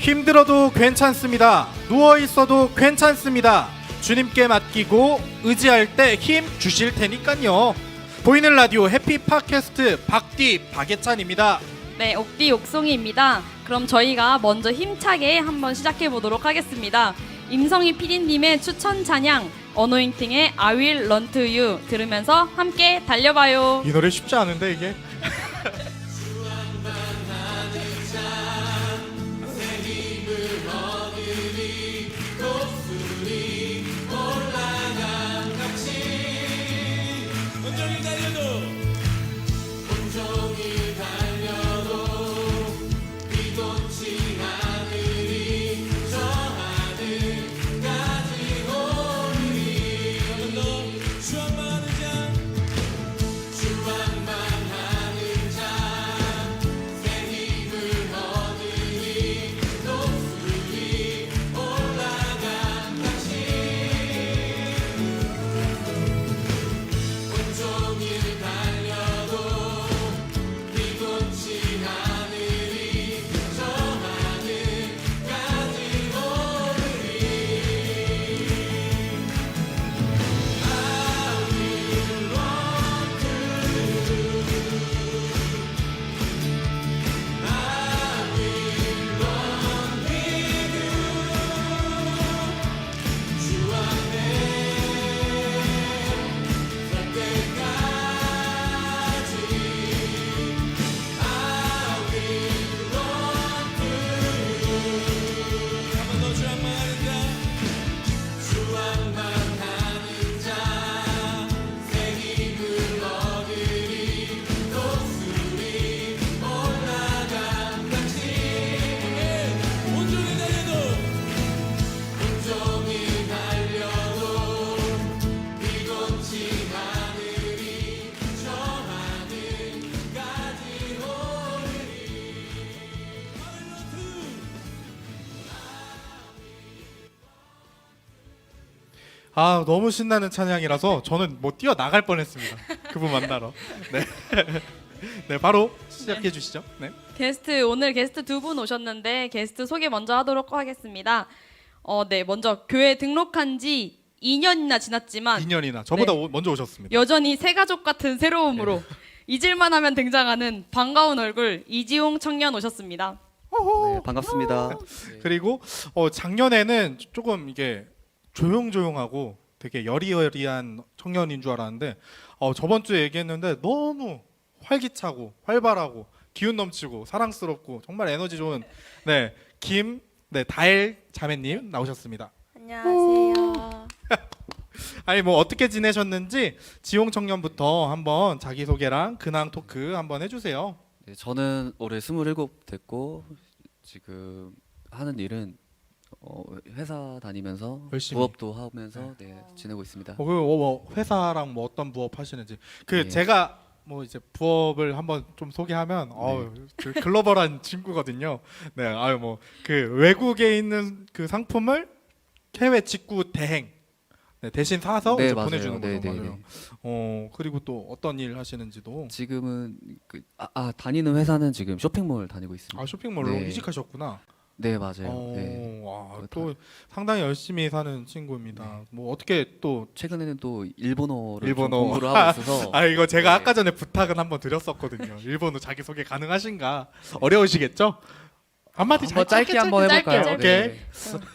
힘들어도 괜찮습니다. 누워 있어도 괜찮습니다. 주님께 맡기고 의지할 때 힘 주실 테니까요. 보이는 라디오 해피 팟캐스트 박디 박예찬입니다. 네, 옥디 옥송이입니다. 그럼 저희가 먼저 힘차게 한번 시작해 보도록 하겠습니다. 임성희 PD님의 추천 찬양 어노인팅의 I Will Run to You 들으면서 함께 달려봐요. 이 노래 쉽지 않은데 이게. 아, 너무 신나는 찬양이라서 저는 뭐 뛰어 나갈 뻔했습니다. 그분 만나러. 네, 네, 바로 시작해 주시죠. 네. 오늘 게스트 두 분 오셨는데 게스트 소개 먼저 하도록 하겠습니다. 네, 먼저 교회 등록한 지 2년이나 지났지만 2년이나 저보다 네. 먼저 오셨습니다. 여전히 새 가족 같은 새로움으로 잊을만 하면 등장하는 반가운 얼굴 이지용 청년 오셨습니다. 네, 반갑습니다. 그리고 작년에는 조금 이게 조용조용하고 되게 여리여리한 청년인 줄 알았는데 저번 주에 얘기했는데 너무 활기차고 활발하고 기운 넘치고 사랑스럽고 정말 에너지 좋은 다엘 자매님 나오셨습니다. 안녕하세요. 아니 뭐 어떻게 지내셨는지 지용 청년부터 한번 자기 소개랑 근황 토크 한번 해주세요. 네, 저는 올해 27 됐고 지금 하는 일은 회사 다니면서 열심히. 부업도 하면서 지내고 있습니다. 회사랑 뭐 어떤 부업 하시는지 네. 제가 뭐 이제 부업을 한번 좀 소개하면 그 글로벌한 친구거든요. 네, 뭐 그 외국에 있는 그 상품을 해외 직구 대행 대신 사서 네, 이제 맞아요. 보내주는 거죠. 네, 네, 맞아요. 그리고 또 어떤 일 하시는지도. 지금은 다니는 회사는 지금 쇼핑몰 다니고 있습니다. 아, 쇼핑몰로 네. 이직하셨구나. 네, 맞아요. 네. 와, 또 상당히 열심히 사는 친구입니다. 뭐 어떻게 또 최근에는 또 일본어를 좀 일본어. 공부를 하고 있어서 이거 제가 네. 아까 전에 부탁은 한번 드렸었거든요. 일본어 자기 소개 가능하신가? 어려우시겠죠? 한마디 한번 짧게 한번 짧게, 해볼까요? 짧게. 오케이. 네.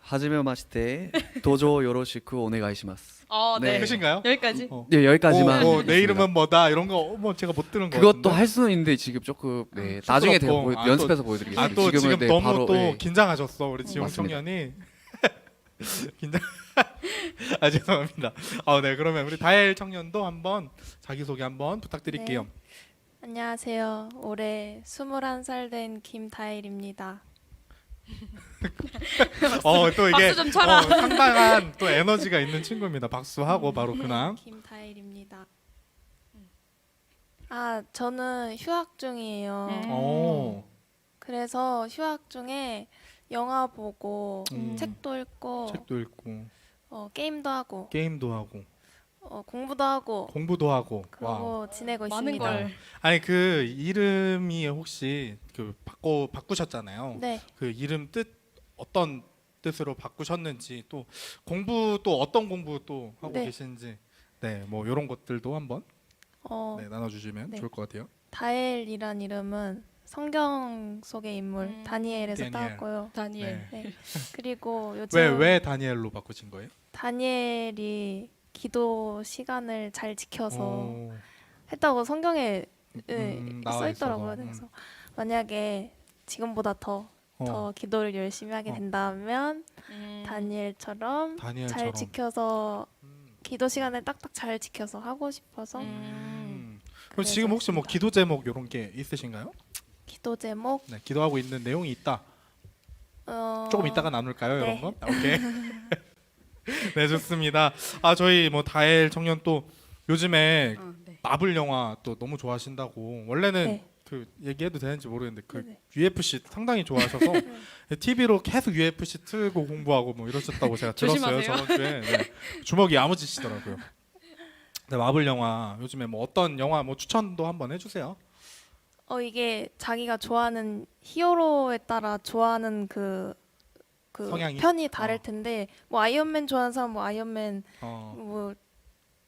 하지메 마시테 도조 요로시쿠 오네가이시마스. 네. 네. 끝인가요? 여기까지. 네, 여기까지만. 내 하겠습니다. 이름은 뭐다 이런 거 뭐 제가 못 들은 거 그것도 같은데. 할 수는 있는데 지금 조금 나중에 제가 쑥스럽고. 연습해서 보여드리겠습니다. 또 지금 네, 너무 바로, 또 네. 긴장하셨어 우리 지용 맞습니다. 청년이. 긴장. 죄송합니다. 네, 그러면 우리 다엘 청년도 한번 자기 소개 한번 부탁드릴게요. 네. 안녕하세요. 올해 21살 된 김다일입니다. 또 이게 박수 좀 쳐라. 상당한 또 에너지가 있는 친구입니다. 박수하고 바로 근황. 김다일입니다. 저는 휴학 중이에요. 오. 그래서 휴학 중에 영화 보고 음. 책도 읽고 책도 읽고 게임도 하고 게임도 하고 공부도 하고 공부도 하고. 와. 그러고 지내고 많은 있습니다. 걸. 아니 그 이름이 혹시 그 바꾸셨잖아요. 네. 그 이름 뜻 어떤 뜻으로 바꾸셨는지 또 공부 또 어떤 공부 또 하고 네. 계신지 네, 뭐 이런 것들도 한번 네, 나눠주시면 네. 좋을 것 같아요. 다엘이란 이름은 성경 속의 인물 다니엘에서 다니엘. 따왔고요. 다니엘. 네. 네. 그리고 요즘 왜 다니엘로 바꾸신 거예요? 다니엘이 기도 시간을 잘 지켜서 오, 했다고 성경에 나와 써 있더라고요. 있어서. 그래서 만약에 지금보다 더 기도를 열심히 하게 된다면 다니엘처럼 다니엘처럼. 잘 지켜서 기도 시간을 딱딱 잘 지켜서 하고 싶어서 그럼 그래서 지금 혹시 뭐 했습니다. 기도 제목 이런 게 있으신가요? 기도 제목 네, 기도하고 있는 내용이 있다. 조금 이따가 나눌까요, 이런 네. 거? 오케이. 네, 좋습니다. 아, 저희 뭐 다엘 청년 또 요즘에 네. 마블 영화 또 너무 좋아하신다고. 원래는 네. 그 얘기해도 되는지 모르겠는데 그 네네. UFC 상당히 좋아하셔서 TV로 계속 UFC 틀고 공부하고 뭐 이러셨다고 제가 들었어요. 조심하세요. 저번 주에. 네. 주먹이 야무지시더라고요. 네, 마블 영화 요즘에 뭐 어떤 영화 뭐 추천도 한번 해주세요. 이게 자기가 좋아하는 히어로에 따라 좋아하는 그 성향이? 편이 다를 텐데 뭐 아이언맨 좋아하는 사람 뭐 아이언맨 뭐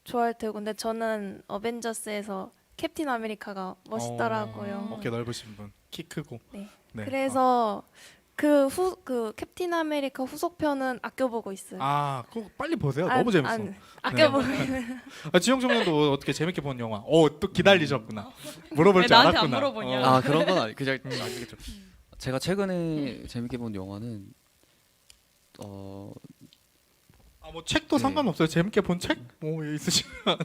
좋아할 테고 근데 저는 어벤져스에서 캡틴 아메리카가 멋있더라고요. 어깨 넓으신 분, 키 크고. 네. 네. 그래서 그 캡틴 아메리카 후속편은 아껴보고 있어요. 그거 빨리 보세요. 안- 너무 재밌어. 안- 아껴보고 지영 청년도 어떻게 재밌게 본 영화? 또 기다리셨구나. 물어볼 왜 줄 나한테 안 알았구나. 물어보냐. 아 그런 건 아니 그냥 아니겠죠. 제가 최근에 재밌게 본 영화는 뭐 책도 네. 상관없어요. 재밌게 본 책 뭐 있으시면.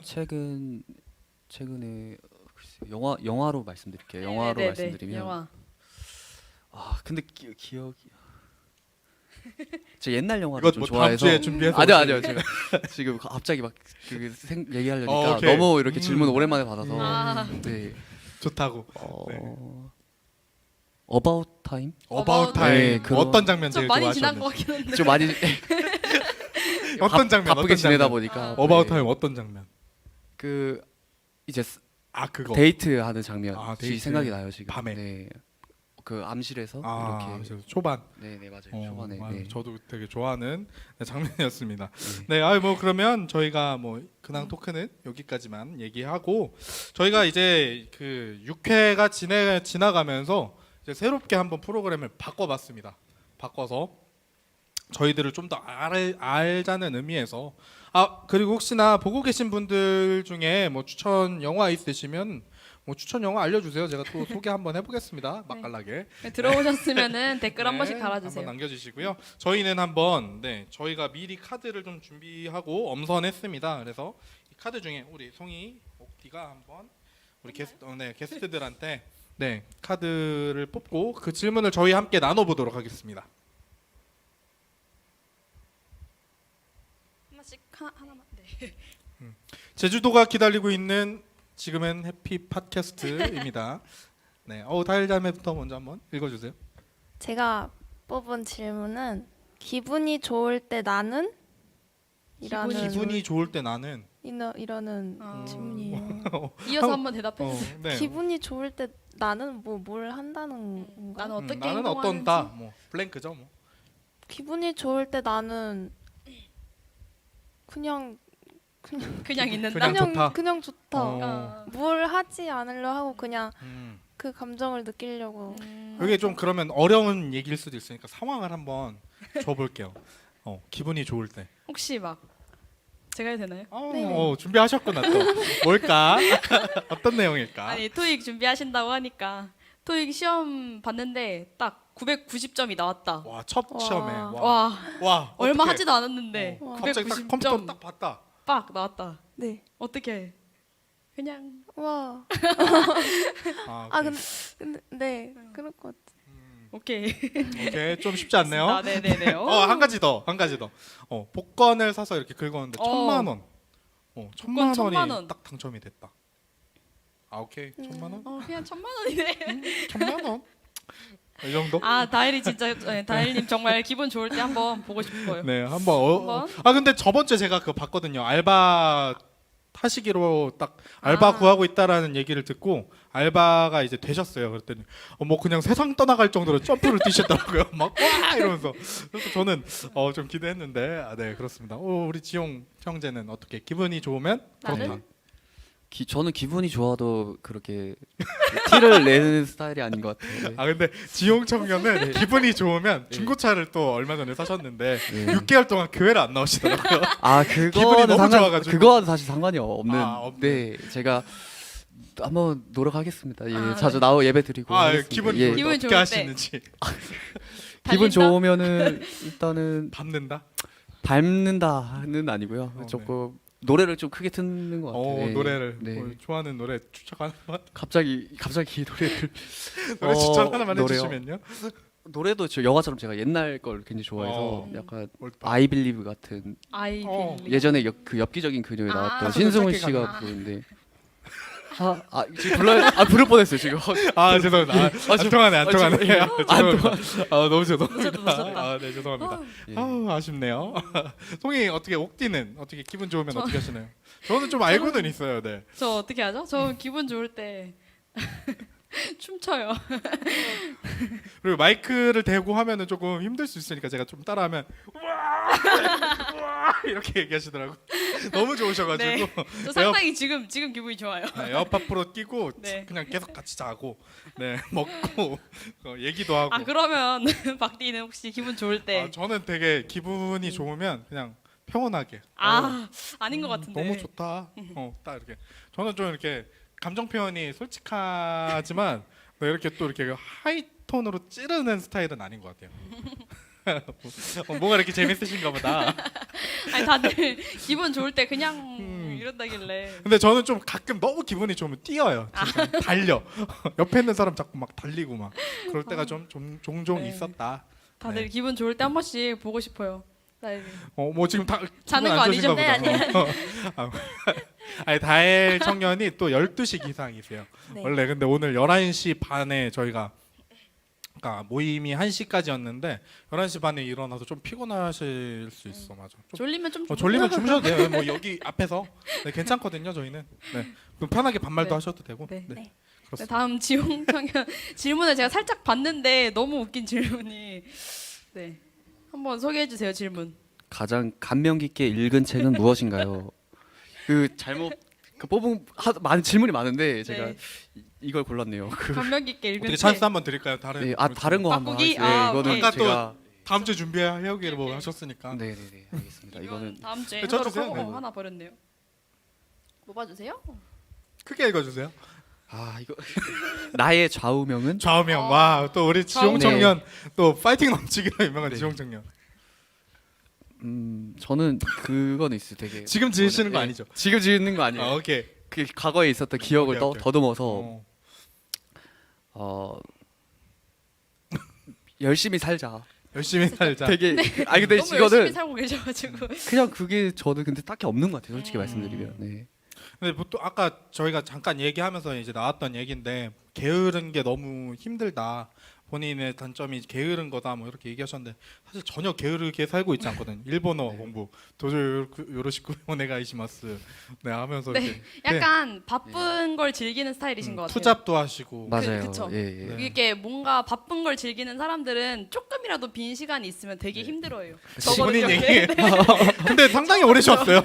최근에 글쎄요, 영화로 말씀드릴게요. 영화로 네네네. 말씀드리면 영화. 근데 기억이 제 옛날 영화를 이거 좀 뭐 다음 좋아해서 주에 준비해서 아니요 제가 지금 갑자기 막 얘기하려니까 오케이. 너무 이렇게 질문 오랜만에 받아서 네 좋다고. About Time About About Time. 네, 그런- 어떤 장면 좀 제일 많이 지난 것 좋아하셨는지. 같긴 한데. 좀 많이 어떤 장면? 바쁘게 어떤 지내다 장면? 보니까 About 네, Time 어떤 장면? 그 이제 그거. 데이트하는 장면이 데이트. 생각이 나요 지금. 밤에. 네. 그 암실에서 이렇게. 그래서 초반. 네네 맞아요. 초반에. 맞아요. 네. 저도 되게 좋아하는 장면이었습니다. 네. 네, 뭐 그러면 저희가 뭐 근황 토크는 여기까지만 얘기하고 저희가 이제 그 6회가 지나가면서 이제 새롭게 한번 프로그램을 바꿔봤습니다. 바꿔서 저희들을 좀 더 알자는 의미에서 그리고 혹시나 보고 계신 분들 중에 뭐 추천 영화 있으시면 뭐 추천 영화 알려주세요. 제가 또 소개 한번 해보겠습니다. 맛깔나게. 네, 들어오셨으면은 댓글 한 번씩 달아주세요. 한번 남겨주시고요. 저희는 한번 저희가 미리 카드를 좀 준비하고 엄선했습니다. 그래서 이 카드 중에 우리 송이 옥디가 한번 우리 게스트들한테 카드를 뽑고 그 질문을 저희 함께 나눠보도록 하겠습니다. 하나씩 하나만. 네. 제주도가 기다리고 있는 지금은 해피 팟캐스트입니다. 네, 다일자매부터 먼저 한번 읽어주세요. 제가 뽑은 질문은 기분이 좋을 때 나는? 이라는 기분이 좋을 때 나는 이러는 질문이에요. 이어서 한번 대답해 주세요. 네. 기분이 좋을 때 나는 뭘 한다는 건가? 나는 어떻게 나는 행동하는지. 어떤다. 뭐 블랭크죠, 뭐. 기분이 좋을 때 나는 그냥 있는다. 그냥 좋다. 뭘 하지 않으려 하고 그냥 음. 그 감정을 느끼려고. 그게 좀 그러면 어려운 얘기일 수도 있으니까 상황을 한번 줘볼게요. 기분이 좋을 때. 혹시 막 제가 해도 되나요? 네. 준비하셨구나 또. 뭘까? 어떤 내용일까? 아니 토익 준비하신다고 하니까 토익 시험 봤는데 딱 990점이 나왔다. 와, 첫 와. 시험에. 와 얼마 어떡해. 하지도 않았는데 와. 갑자기 딱 컴퓨터 990점 딱 봤다. 빡 나왔다. 네. 어떻게? 그냥 와. 오케이. 근데 네 그럴 것 같아. 오케이. 오케이, 좀 쉽지 않네요. 네네네. 한 가지 더. 복권을 사서 이렇게 긁었는데 1,000만 원. 1,000만 원이 1,000만 원. 딱 당첨이 됐다. 오케이. 1,000만 원? 그냥 1,000만 원이네. 1,000만 원? 이 정도? 다일이 진짜 다일님 정말 기분 좋을 때 한번 보고 싶어요. 네, 한번. 근데 저번 주에 제가 그거 봤거든요. 알바 타시기로 딱 알바 구하고 있다라는 얘기를 듣고 알바가 이제 되셨어요. 그랬더니 뭐 그냥 세상 떠나갈 정도로 점프를 뛰셨더라고요. 막 와 이러면서. 그래서 저는 좀 기대했는데 네 그렇습니다. 우리 지용 형제는 어떻게 기분이 좋으면 나는? 그렇다. 저는 기분이 좋아도 그렇게 티를 내는 스타일이 아닌 것 같아요. 네. 아 근데 지용 청년은 기분이 좋으면 중고차를 또 얼마 전에 사셨는데 네. 6개월 동안 교회를 안 나오시더라고요. 아 기분이 그거는 너무 좋아가지고. 그거와는 사실 상관이 없는. 없네. 네, 제가 한번 노력하겠습니다. 예, 아, 자주 네. 나와 예배 드리고. 아 하겠습니다. 기분이 예. 좋을 때 기분이 어떻게 좋을 때. 하시는지 기분 달린다? 좋으면은 일단은 밟는다. 밟는다는 아니고요. 네. 조금 노래를 좀 크게 듣는 것 같아요. 예. 노래를 네. 좋아하는 노래 추천 하나만 갑자기 노래를 노래 추천 하나만 노래요? 해주시면요. 노래도 저 영화처럼 제가 옛날 걸 굉장히 좋아해서 어. 약간 올드팝. I Believe 같은 아이 어. 빌리. 예전에 그 엽기적인 그녀에 아, 나왔던 손을 신승훈 짧게 씨가 가는. 부르는데 지금 부를 뻔했어요 지금. 죄송합니다. 안 통하네 안 통하네. 죄송합니다. 너무 놓쳤다. 죄송합니다. 네 죄송합니다. 예. 아쉽네요. 송이 어떻게 옥디는 어떻게 기분 좋으면 어떻게 하시나요? 저는 좀 알고는 있어요. 네. 저 어떻게 하죠? 저 기분 좋을 때 춤춰요. 그리고 마이크를 대고 하면은 조금 힘들 수 있으니까 제가 좀 따라하면 우와 이렇게 얘기하시더라고. 너무 좋으셔가지고 네. 저 상당히 지금 기분이 좋아요. 에어팟 프로 끼고 네. 그냥 계속 같이 자고 네 먹고 얘기도 하고. 아 그러면 박디는 혹시 기분 좋을 때? 저는 되게 기분이 좋으면 그냥 평온하게. 아닌 것 같은데. 너무 좋다. 딱 이렇게. 저는 좀 이렇게 감정 표현이 솔직하지만 이렇게 또 이렇게 하이톤으로 찌르는 스타일은 아닌 것 같아요. 뭐가 이렇게 재밌으신가 보다. 아니 다들 기분 좋을 때 그냥 음. 이런다길래. 근데 저는 좀 가끔 너무 기분이 좋으면 뛰어요. 진짜. 달려. 옆에 있는 사람 자꾸 막 달리고 막 그럴 때가 좀 종종 네. 있었다. 다들 네. 기분 좋을 때 한 번씩 보고 싶어요. 뭐 지금 다 자는 기분 거 안 아니죠? 좋으신가 네, 보다. 아니 다엘 청년이 또 12시 기상이세요. 네. 원래 근데 오늘 11시 반에 저희가 그러니까 모임이 1시까지였는데 11시 반에 일어나서 좀 피곤하실 수 있어. 맞아. 좀, 졸리면 좀 졸리면 주무셔도 돼요. 뭐 여기 앞에서 네, 괜찮거든요. 저희는. 네. 그럼 편하게 반말도 네. 하셔도 되고. 네. 네. 네. 네, 그렇습니다. 다음 지용 청년 질문을 제가 살짝 봤는데 너무 웃긴 질문이. 네. 한번 소개해 주세요, 질문. 가장 감명 깊게 읽은 책은 무엇인가요? 그 잘못 뽑은 많은 질문이 많은데 제가 네. 이걸 골랐네요. 감명 깊게 읽은 어떻게 책. 찬스 한번 드릴까요? 다른 네, 다른 거 한번 바꾸기? 하겠습니다. 아, 이거는 아까 제가 다음 주에 준비해오기를 뭐 하셨으니까. 네네네 알겠습니다. 이거는 다음 주에 네, 하도록 쳐주세요. 하고 네. 하나 버렸네요. 뭐 봐주세요? 크게 읽어주세요. 이거 나의 좌우명은 좌우명. 와, 또 우리 지용 좌우명. 청년 또 파이팅 넘치기로 유명한 네. 지용 청년. 저는 그거는 있어요. 되게 지금 지으시는 거 네, 아니죠? 지금 지는 거 아니에요. 오케이. 그 과거에 있었던 기억을 오케이, 오케이. 더듬어서 어, 열심히 살자. 열심히 살자. 되게 아니 근데 너무 열심히 이거는 살고 계셔가지고. 그냥 그게 저는 근데 딱히 없는 것 같아요. 솔직히 말씀드리면. 네. 근데 보통 아까 저희가 잠깐 얘기하면서 이제 나왔던 얘기인데 게으른 게 너무 힘들다. 본인의 단점이 게으른 거다 뭐 이렇게 얘기하셨는데 사실 전혀 게으르게 살고 있지 않거든요. 일본어 공부 도저 요로시쿠 오네가이시마스 네 하면서 네, 이렇게 약간 바쁜 걸 즐기는 스타일이신 것 같아요. 투잡도 하시고 맞아요. 그쵸. 예, 예. 네. 이게 뭔가 바쁜 걸 즐기는 사람들은 조금이라도 빈 시간이 있으면 되게 네. 힘들어요. 본인 저거는 얘기. 근데 상당히 오래 쉬었어요.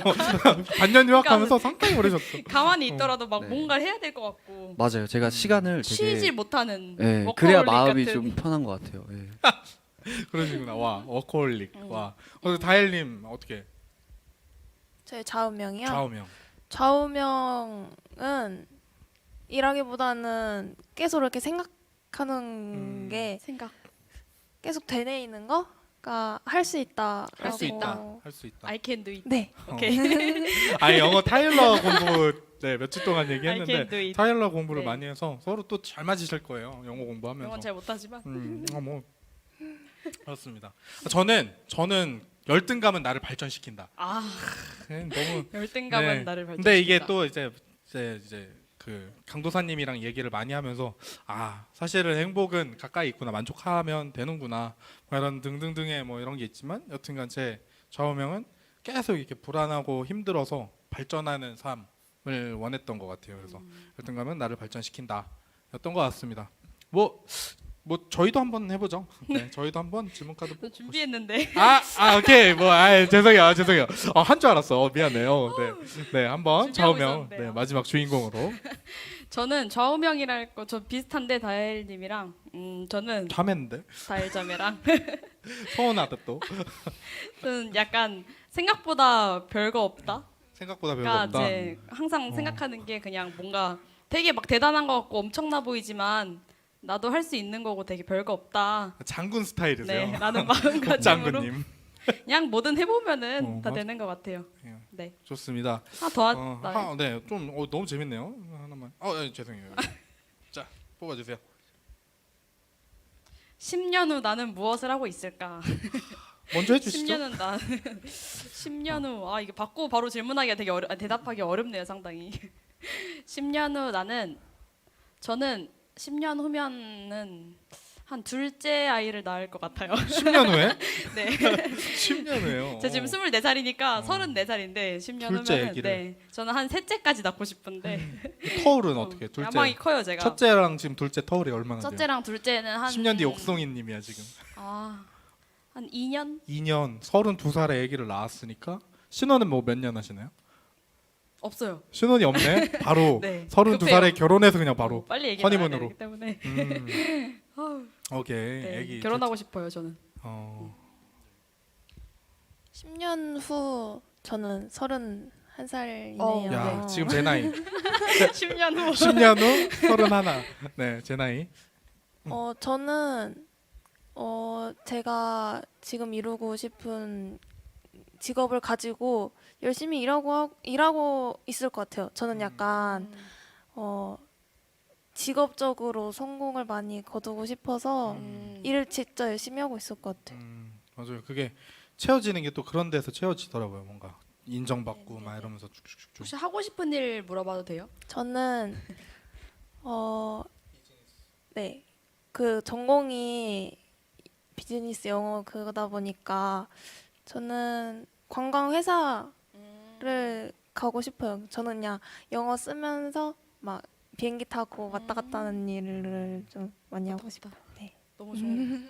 반년 유학하면서 상당히 오래 쉬었어. 가만히 있더라도 막 네. 뭔가를 해야 될 것 같고 맞아요. 제가 시간을 되게 쉬질 못하는 예, 워커홀릭 그래야 마음이 같은. 좀 편한 것 같아요. 예. 그러시구나. 와 워커홀릭. 와. 다일님 어떻게? 저의 좌우명이요. 좌우명. 좌우명은 일하기보다는 계속 이렇게 생각하는 게 생각. 계속 되뇌이는 거가 할 수 있다. 할 수 있다. 할 수 있다. I can do it. 네. 오케이. 아니 영어 타일러 공부 네 며칠 동안 I can do 얘기했는데 it. 타일러 공부를 네. 많이 해서 서로 또 잘 맞으실 거예요. 영어 공부하면서. 영어는 잘 못하지만. 뭐 그렇습니다. 저는 열등감은 나를 발전시킨다. 너무 열등감은 네. 나를 발전시킨다. 근데 이게 또 이제 그 강도사님이랑 얘기를 많이 하면서 사실은 행복은 가까이 있구나 만족하면 되는구나 뭐 이런 등등등의 뭐 이런 게 있지만 여튼간 제 좌우명은 계속 이렇게 불안하고 힘들어서 발전하는 삶 원했던 것 같아요. 그래서 열등감은 나를 발전시킨다 였던 것 같습니다. 뭐 저희도 한번 해보죠. 네, 저희도 한번 질문 카드 저 준비했는데. 오케이 죄송해요 한 줄 알았어. 미안해요. 네 한번 준비하고 좌우명 있었는데요. 마지막 주인공으로 저는 좌우명이랄 거 저 비슷한데 다엘님이랑 저는 참했는데 다엘자매랑 서운하다 또 저는 약간 생각보다 별거 없다. 생각보다 별거 그러니까 없다. 이제 항상 생각하는 게 그냥 뭔가 되게 막 대단한 것 같고 엄청나 보이지만 나도 할 수 있는 거고 되게 별거 없다. 장군 스타일이세요. 네, 라는 마음가짐으로 장군님. 그냥 뭐든 해보면은 다 맞아. 되는 것 같아요. 예. 네, 좋습니다. 하나 더 하나. 좀 너무 재밌네요. 하나만. 죄송해요. 자 뽑아주세요. 10년 후 나는 무엇을 하고 있을까? 먼저 해주시죠. 10년은 나 10년 후 이게 받고 바로 질문하기가 되게 대답하기 어렵네요, 상당히. 10년 후 저는 10년 후면은 한 둘째 아이를 낳을 것 같아요. 10년 후에? 네. 10년 후에요. 제가 지금 24살이니까 34살인데 10년 둘째 후면은 아기를. 저는 한 셋째까지 낳고 싶은데 터울은 어떻게? 둘째. 야망이 커요, 제가. 첫째랑 지금 둘째 터울이 얼마나 돼요? 첫째랑 둘째는 한 10년 뒤 옥송이님이야 지금. 한 2년? 2년 32살에 아기를 낳았으니까 신혼은 뭐 몇 년 하시나요? 없어요. 신혼이 없네. 바로 네, 32살에 결혼해서 그냥 바로. 빨리 얘기 허니문으로. 되기 때문에 오케이. 네, 아기 결혼하고 싶어요, 저는. 10년 후 저는 31살이네요. 야 지금 제 나이. 10년 후 10년 후 31. 네, 제 나이. 저는 제가 지금 이루고 싶은 직업을 가지고 열심히 일하고 있을 것 같아요. 저는 약간 직업적으로 성공을 많이 거두고 싶어서 일을 진짜 열심히 하고 있을 것 같아요. 맞아요. 그게 채워지는 게 또 그런 데서 채워지더라고요. 뭔가 인정받고 막 이러면서 쭉쭉쭉. 혹시 하고 싶은 일 물어봐도 돼요? 저는 네, 그 전공이 비즈니스 영어 그거다 보니까 저는 관광 회사를 가고 싶어요. 저는 그냥 영어 쓰면서 막 비행기 타고 왔다 갔다 하는 일을 좀 많이 하고 싶어요. 네. 너무 좋아요.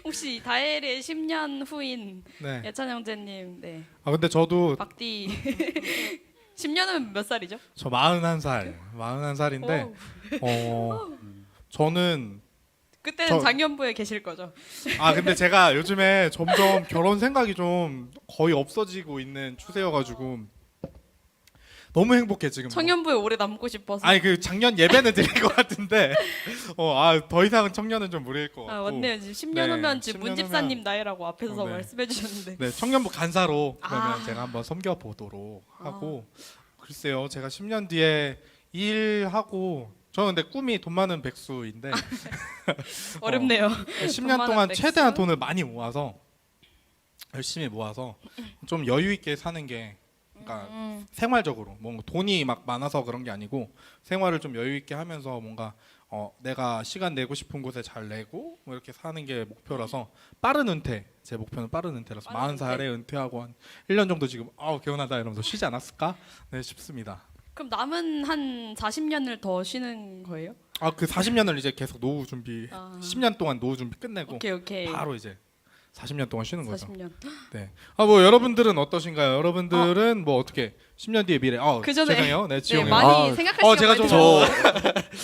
혹시 다엘의 10년 후인 네. 예찬 형제님, 네, 근데 저도 박디 10년 후면 몇 살이죠? 저 41살. 41살인데 저는 그때는 작년부에 계실 거죠? 근데 제가 요즘에 점점 결혼 생각이 좀 거의 없어지고 있는 추세여가지고 너무 행복해 지금. 청년부에 오래 남고 싶어서. 아니 그 작년 예배는 드릴 것 같은데 더 이상은 청년은 좀 무리일 것 같고. 맞네요. 지금 10년 네, 후면 지금 10년 문집사님 후면- 나이라고 앞에서 네. 말씀해 주셨는데. 네, 청년부 간사로 그러면 아. 제가 한번 섬겨 보도록 하고 글쎄요, 제가 10년 뒤에 일하고 저는 근데 꿈이 돈 많은 백수인데 어렵네요. 10년 많은 동안 백수? 최대한 돈을 많이 모아서 열심히 모아서 좀 여유 있게 사는 게 그러니까 생활적으로 뭔가 돈이 막 많아서 그런 게 아니고 생활을 좀 여유 있게 하면서 뭔가 내가 시간 내고 싶은 곳에 잘 내고 뭐 이렇게 사는 게 목표라서 빠른 은퇴, 제 목표는 빠른 은퇴라서 빠른 40살에 은퇴하고 한 1년 정도 지금 개운하다 이러면서 쉬지 않았을까 싶습니다. 그럼 남은 한 40년을 더 쉬는 거예요? 그 40년을 이제 계속 노후 준비 10년 동안 노후 준비 끝내고 오케이. 바로 이제 40년 동안 쉬는 거죠. 40년. 네. 뭐 여러분들은 어떠신가요? 여러분들은 뭐 어떻게 10년 뒤에 미래? 그 전에 죄송해요. 네, 네, 지용이. 많이 생각할 제가 시간 좀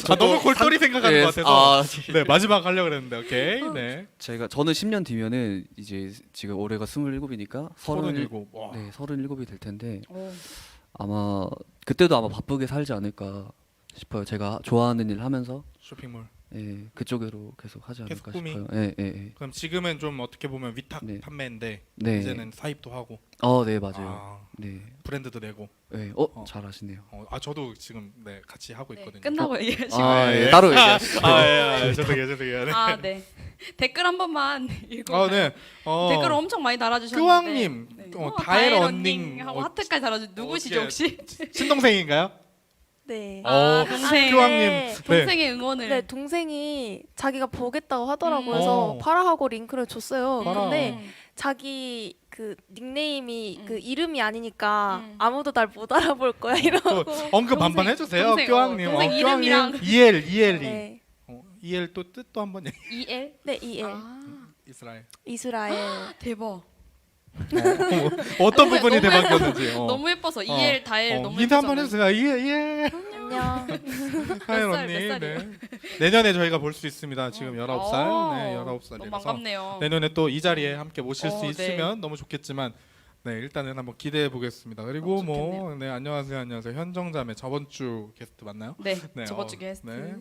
많이 너무 골똘히 생각하는 것 같아서. 네. 네, 마지막 하려고 그랬는데. 오케이. 네. 저는 10년 뒤면은 이제 지금 올해가 27이니까 37. 와. 네, 37이 될 텐데 오. 아마 그때도 아마 바쁘게 살지 않을까 싶어요. 제가 좋아하는 일 하면서 쇼핑몰. 그쪽으로 계속 하지 계속 않을까 꿈이? 싶어요. 예. 그럼 지금은 좀 어떻게 보면 위탁 네. 판매인데 네. 이제는 사입도 하고 네, 맞아요. 네. 브랜드도 내고. 네. 잘 아시네요. 저도 지금 같이 하고 네, 있거든요. 끝나고 얘기하시고. 예. 따로 얘기하시죠. 죄송해요. 네. 네. 댓글 한 번만 읽고. 네. 댓글 엄청 많이 달아주셨는데. 끄왕님, 다엘 언닝 하고 하트까지 달아주. 누구시죠 혹시? 친동생인가요? 네. 동생. 끄왕님. 네. 동생의 응원을. 네, 동생이 자기가 보겠다고 하더라고요. 오. 그래서 파라하고 링크를 줬어요. 파라. 근데 자기 그 닉네임이 그 이름이 아니니까 음. 아무도 날 못 알아볼 거야 이러고. 또 언급 한번 동생, 해주세요, 동생, 교황님. 동생 이름이랑. 이엘이. 네, 이엘 또 뜻도 한번 얘기. EL? 네 이엘 아, 이스라엘. 이스라엘. 대박. 어떤 너무- 부분이 너무 대박이었는지. 너무 예뻐서 EL, 다엘 너무 인사 한번 예쁘잖아요. 해주세요. 이엘. 안녕. 하연 몇 언니. 살이에요? 네. 내년에 저희가 볼 수 있습니다. 지금 19살. 네, 너무 19살이라서. 반갑네요. 내년에 또 이 자리에 함께 모실 수 네. 있으면 너무 좋겠지만 네, 일단은 한번 기대해 보겠습니다. 그리고 좋겠네요. 네, 안녕하세요. 현정자매 저번 주 게스트 맞나요? 네, 네, 저번 주 게스트. 네.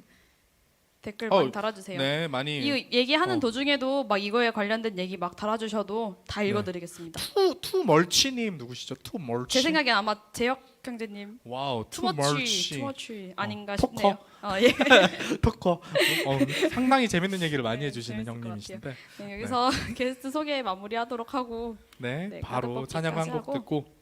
댓글 어, 많이 달아주세요. 네, 많이 이 얘기하는 어. 도중에도 막 이거에 관련된 얘기 막 달아주셔도 다 읽어드리겠습니다. 투 멀치님 누구시죠? 투 멀치. 제 생각엔 아마 재혁 형제님 와우, 투 투머치 멀치. 투머치 아닌가 토커? 싶네요. 예. 토커. 상당히 재밌는 얘기를 많이 네, 해주시는 재밌을 것 형님이신데. 네, 여기서 게스트 소개 마무리하도록 하고 네, 네, 바로 가덕 찬양 한 뽑기까지 곡 하고. 듣고.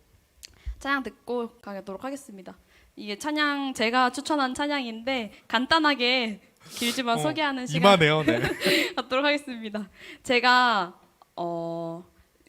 찬양 듣고 가도록 하겠습니다. 이게 찬양 제가 추천한 찬양인데 간단하게 길지만 소개하는 시간 이만해요. 네. 갖도록 하겠습니다. 제가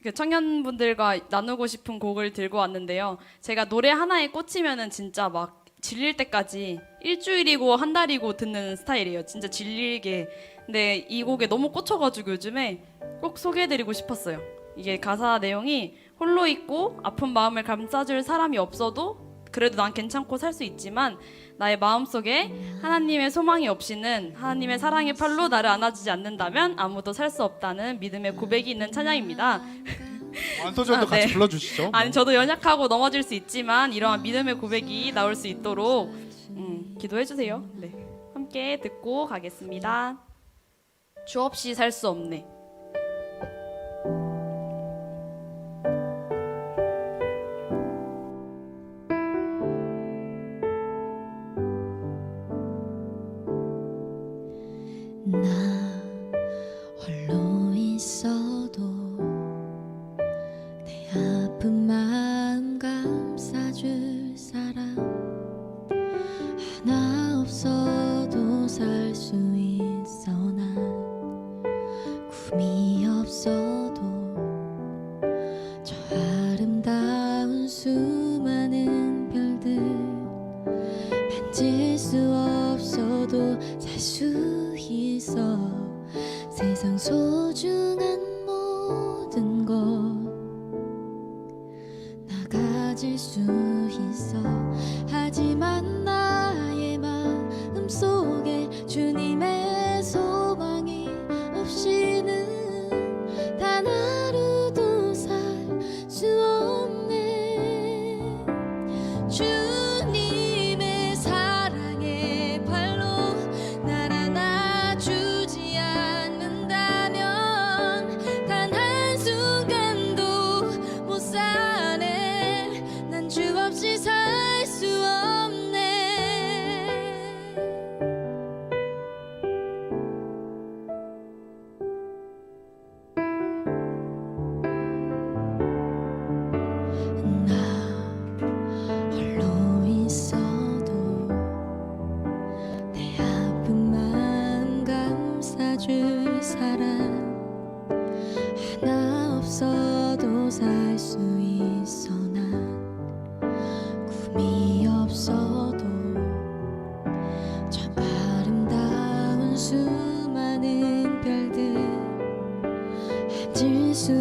그 청년분들과 나누고 싶은 곡을 들고 왔는데요. 제가 노래 하나에 꽂히면은 진짜 막 질릴 때까지 일주일이고 한 달이고 듣는 스타일이에요. 진짜 질리게. 근데 이 곡에 너무 꽂혀가지고 요즘에 꼭 소개해드리고 싶었어요. 이게 가사 내용이 홀로 있고 아픈 마음을 감싸줄 사람이 없어도 그래도 난 괜찮고 살 수 있지만 나의 마음속에 하나님의 소망이 없이는 하나님의 사랑의 팔로 나를 안아주지 않는다면 아무도 살 수 없다는 믿음의 고백이 있는 찬양입니다. 완소절도 아, 같이 네. 불러주시죠. 아니 저도 연약하고 넘어질 수 있지만 이러한 믿음의 고백이 나올 수 있도록 기도해 주세요. 네, 함께 듣고 가겠습니다. 주 없이 살 수 없네. 나 홀로 있어도 내 아픈 마음 감싸줄 사람 하나 없어도 살 수 있어. 난 꿈이 없어도 저 아름다운 수많은 별들 만질 수 없어도 살 수 있어. 세상 소중한 모든 것 나 가질 수 있어. 하지만 나의 마음 속에 주님의 소망이 없이는 단 하루도 살 수 없네. 주님의 사랑의 팔로 날 안아주지 않는다면 단 한순간도 못 사네. 난 주 없이 살 수 없네. 나 홀로 있어도 내 아픈 마음 감싸줄 사람 하나 없어도 살 수 있어. 난 꿈이 없어도 저 아름다운 수많은 별들 만질 수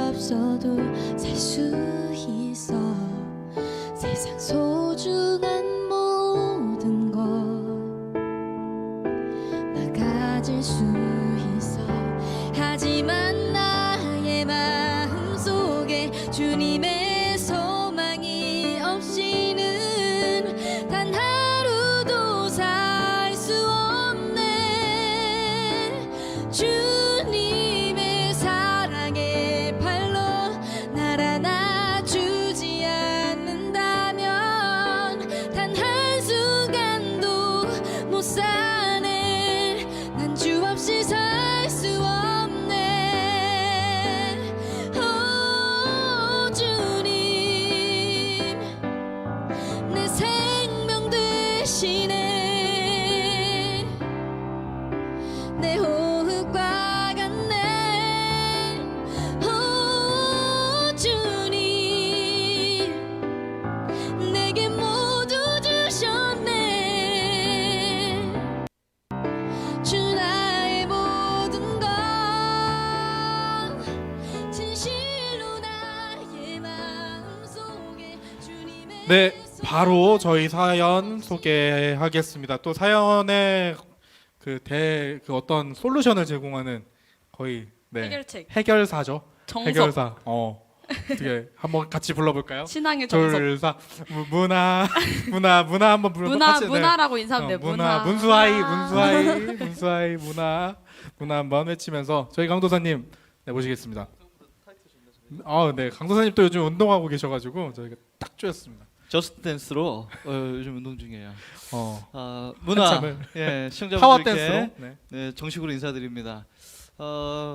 없어도 살 수 있어. 세상 소중한 모든 것 나 가질 수 있어. 하지만 나의 마음 속에 주님의 소망이 없이는 단 하루도 살 수 없네. 주님의 사랑의 팔로 날 안아주지 않는다면 단 한순간도 못 사네. 난 주 없이 살 수 없네. 오 주님 내 생명 되시네. 내 호흡과 같네. 오 네, 바로 저희 사연 소개하겠습니다. 또 사연에 그 어떤 솔루션을 제공하는 거의 네, 해결책. 해결사죠. 정석. 해결사. 어떻게 한번 같이 불러볼까요? 신앙의 정석. 둘사 문화 한번 불러볼까요? 문화 같이, 네. 문화라고 인사하면 돼요. 문수하이 문화 한번 외치면서 저희 강도사님 네, 모시겠습니다. 네, 강도사님 또 요즘 운동하고 계셔가지고 저희가 딱 쪼였습니다. 저스트 댄스로 요즘 운동 중이에요. 문화 한참을 예, 파워 시청자분들께 댄스로. 네. 네, 정식으로 인사드립니다.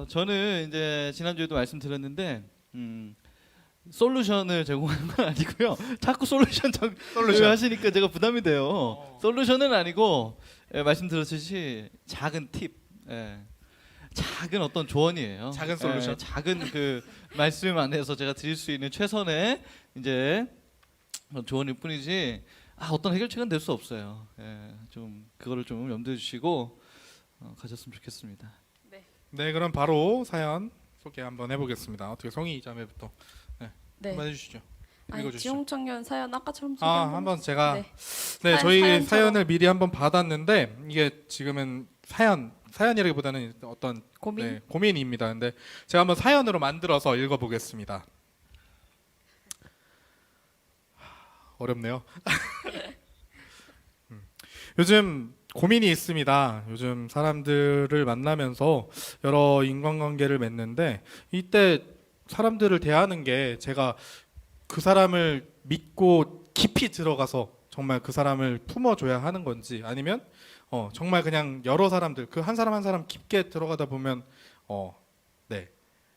저는 이제 지난주에도 말씀드렸는데 솔루션을 제공하는 건 아니고요. 자꾸 솔루션 하시니까 제가 부담이 돼요. 솔루션은 아니고 말씀드렸듯이 작은 팁, 작은 어떤 조언이에요. 작은 솔루션? 작은 그 말씀 안에서 제가 드릴 수 있는 최선의 이제 조언일 뿐이지 어떤 해결책은 될 수 없어요. 좀 그거를 좀 염두에 주시고 가셨으면 좋겠습니다. 네, 그럼 바로 사연 소개 한번 해보겠습니다. 어떻게 성희 자매부터 네. 한번 해주시죠. 아니, 읽어주시죠. 지용 청년 사연 아까처럼 소개 한번 제가 네. 네, 저희 사연처럼. 사연을 미리 한번 받았는데 이게 지금은 사연이라기보다는 어떤 고민. 네, 고민입니다. 근데 제가 한번 사연으로 만들어서 읽어보겠습니다. 어렵네요. 요즘 고민이 있습니다. 요즘 사람들을 만나면서 여러 인간관계를 맺는데 이때 사람들을 대하는 게 제가 그 사람을 믿고 깊이 들어가서 정말 그 사람을 품어줘야 하는 건지 아니면 정말 그냥 여러 사람들 그 한 사람 한 사람 깊게 들어가다 보면 네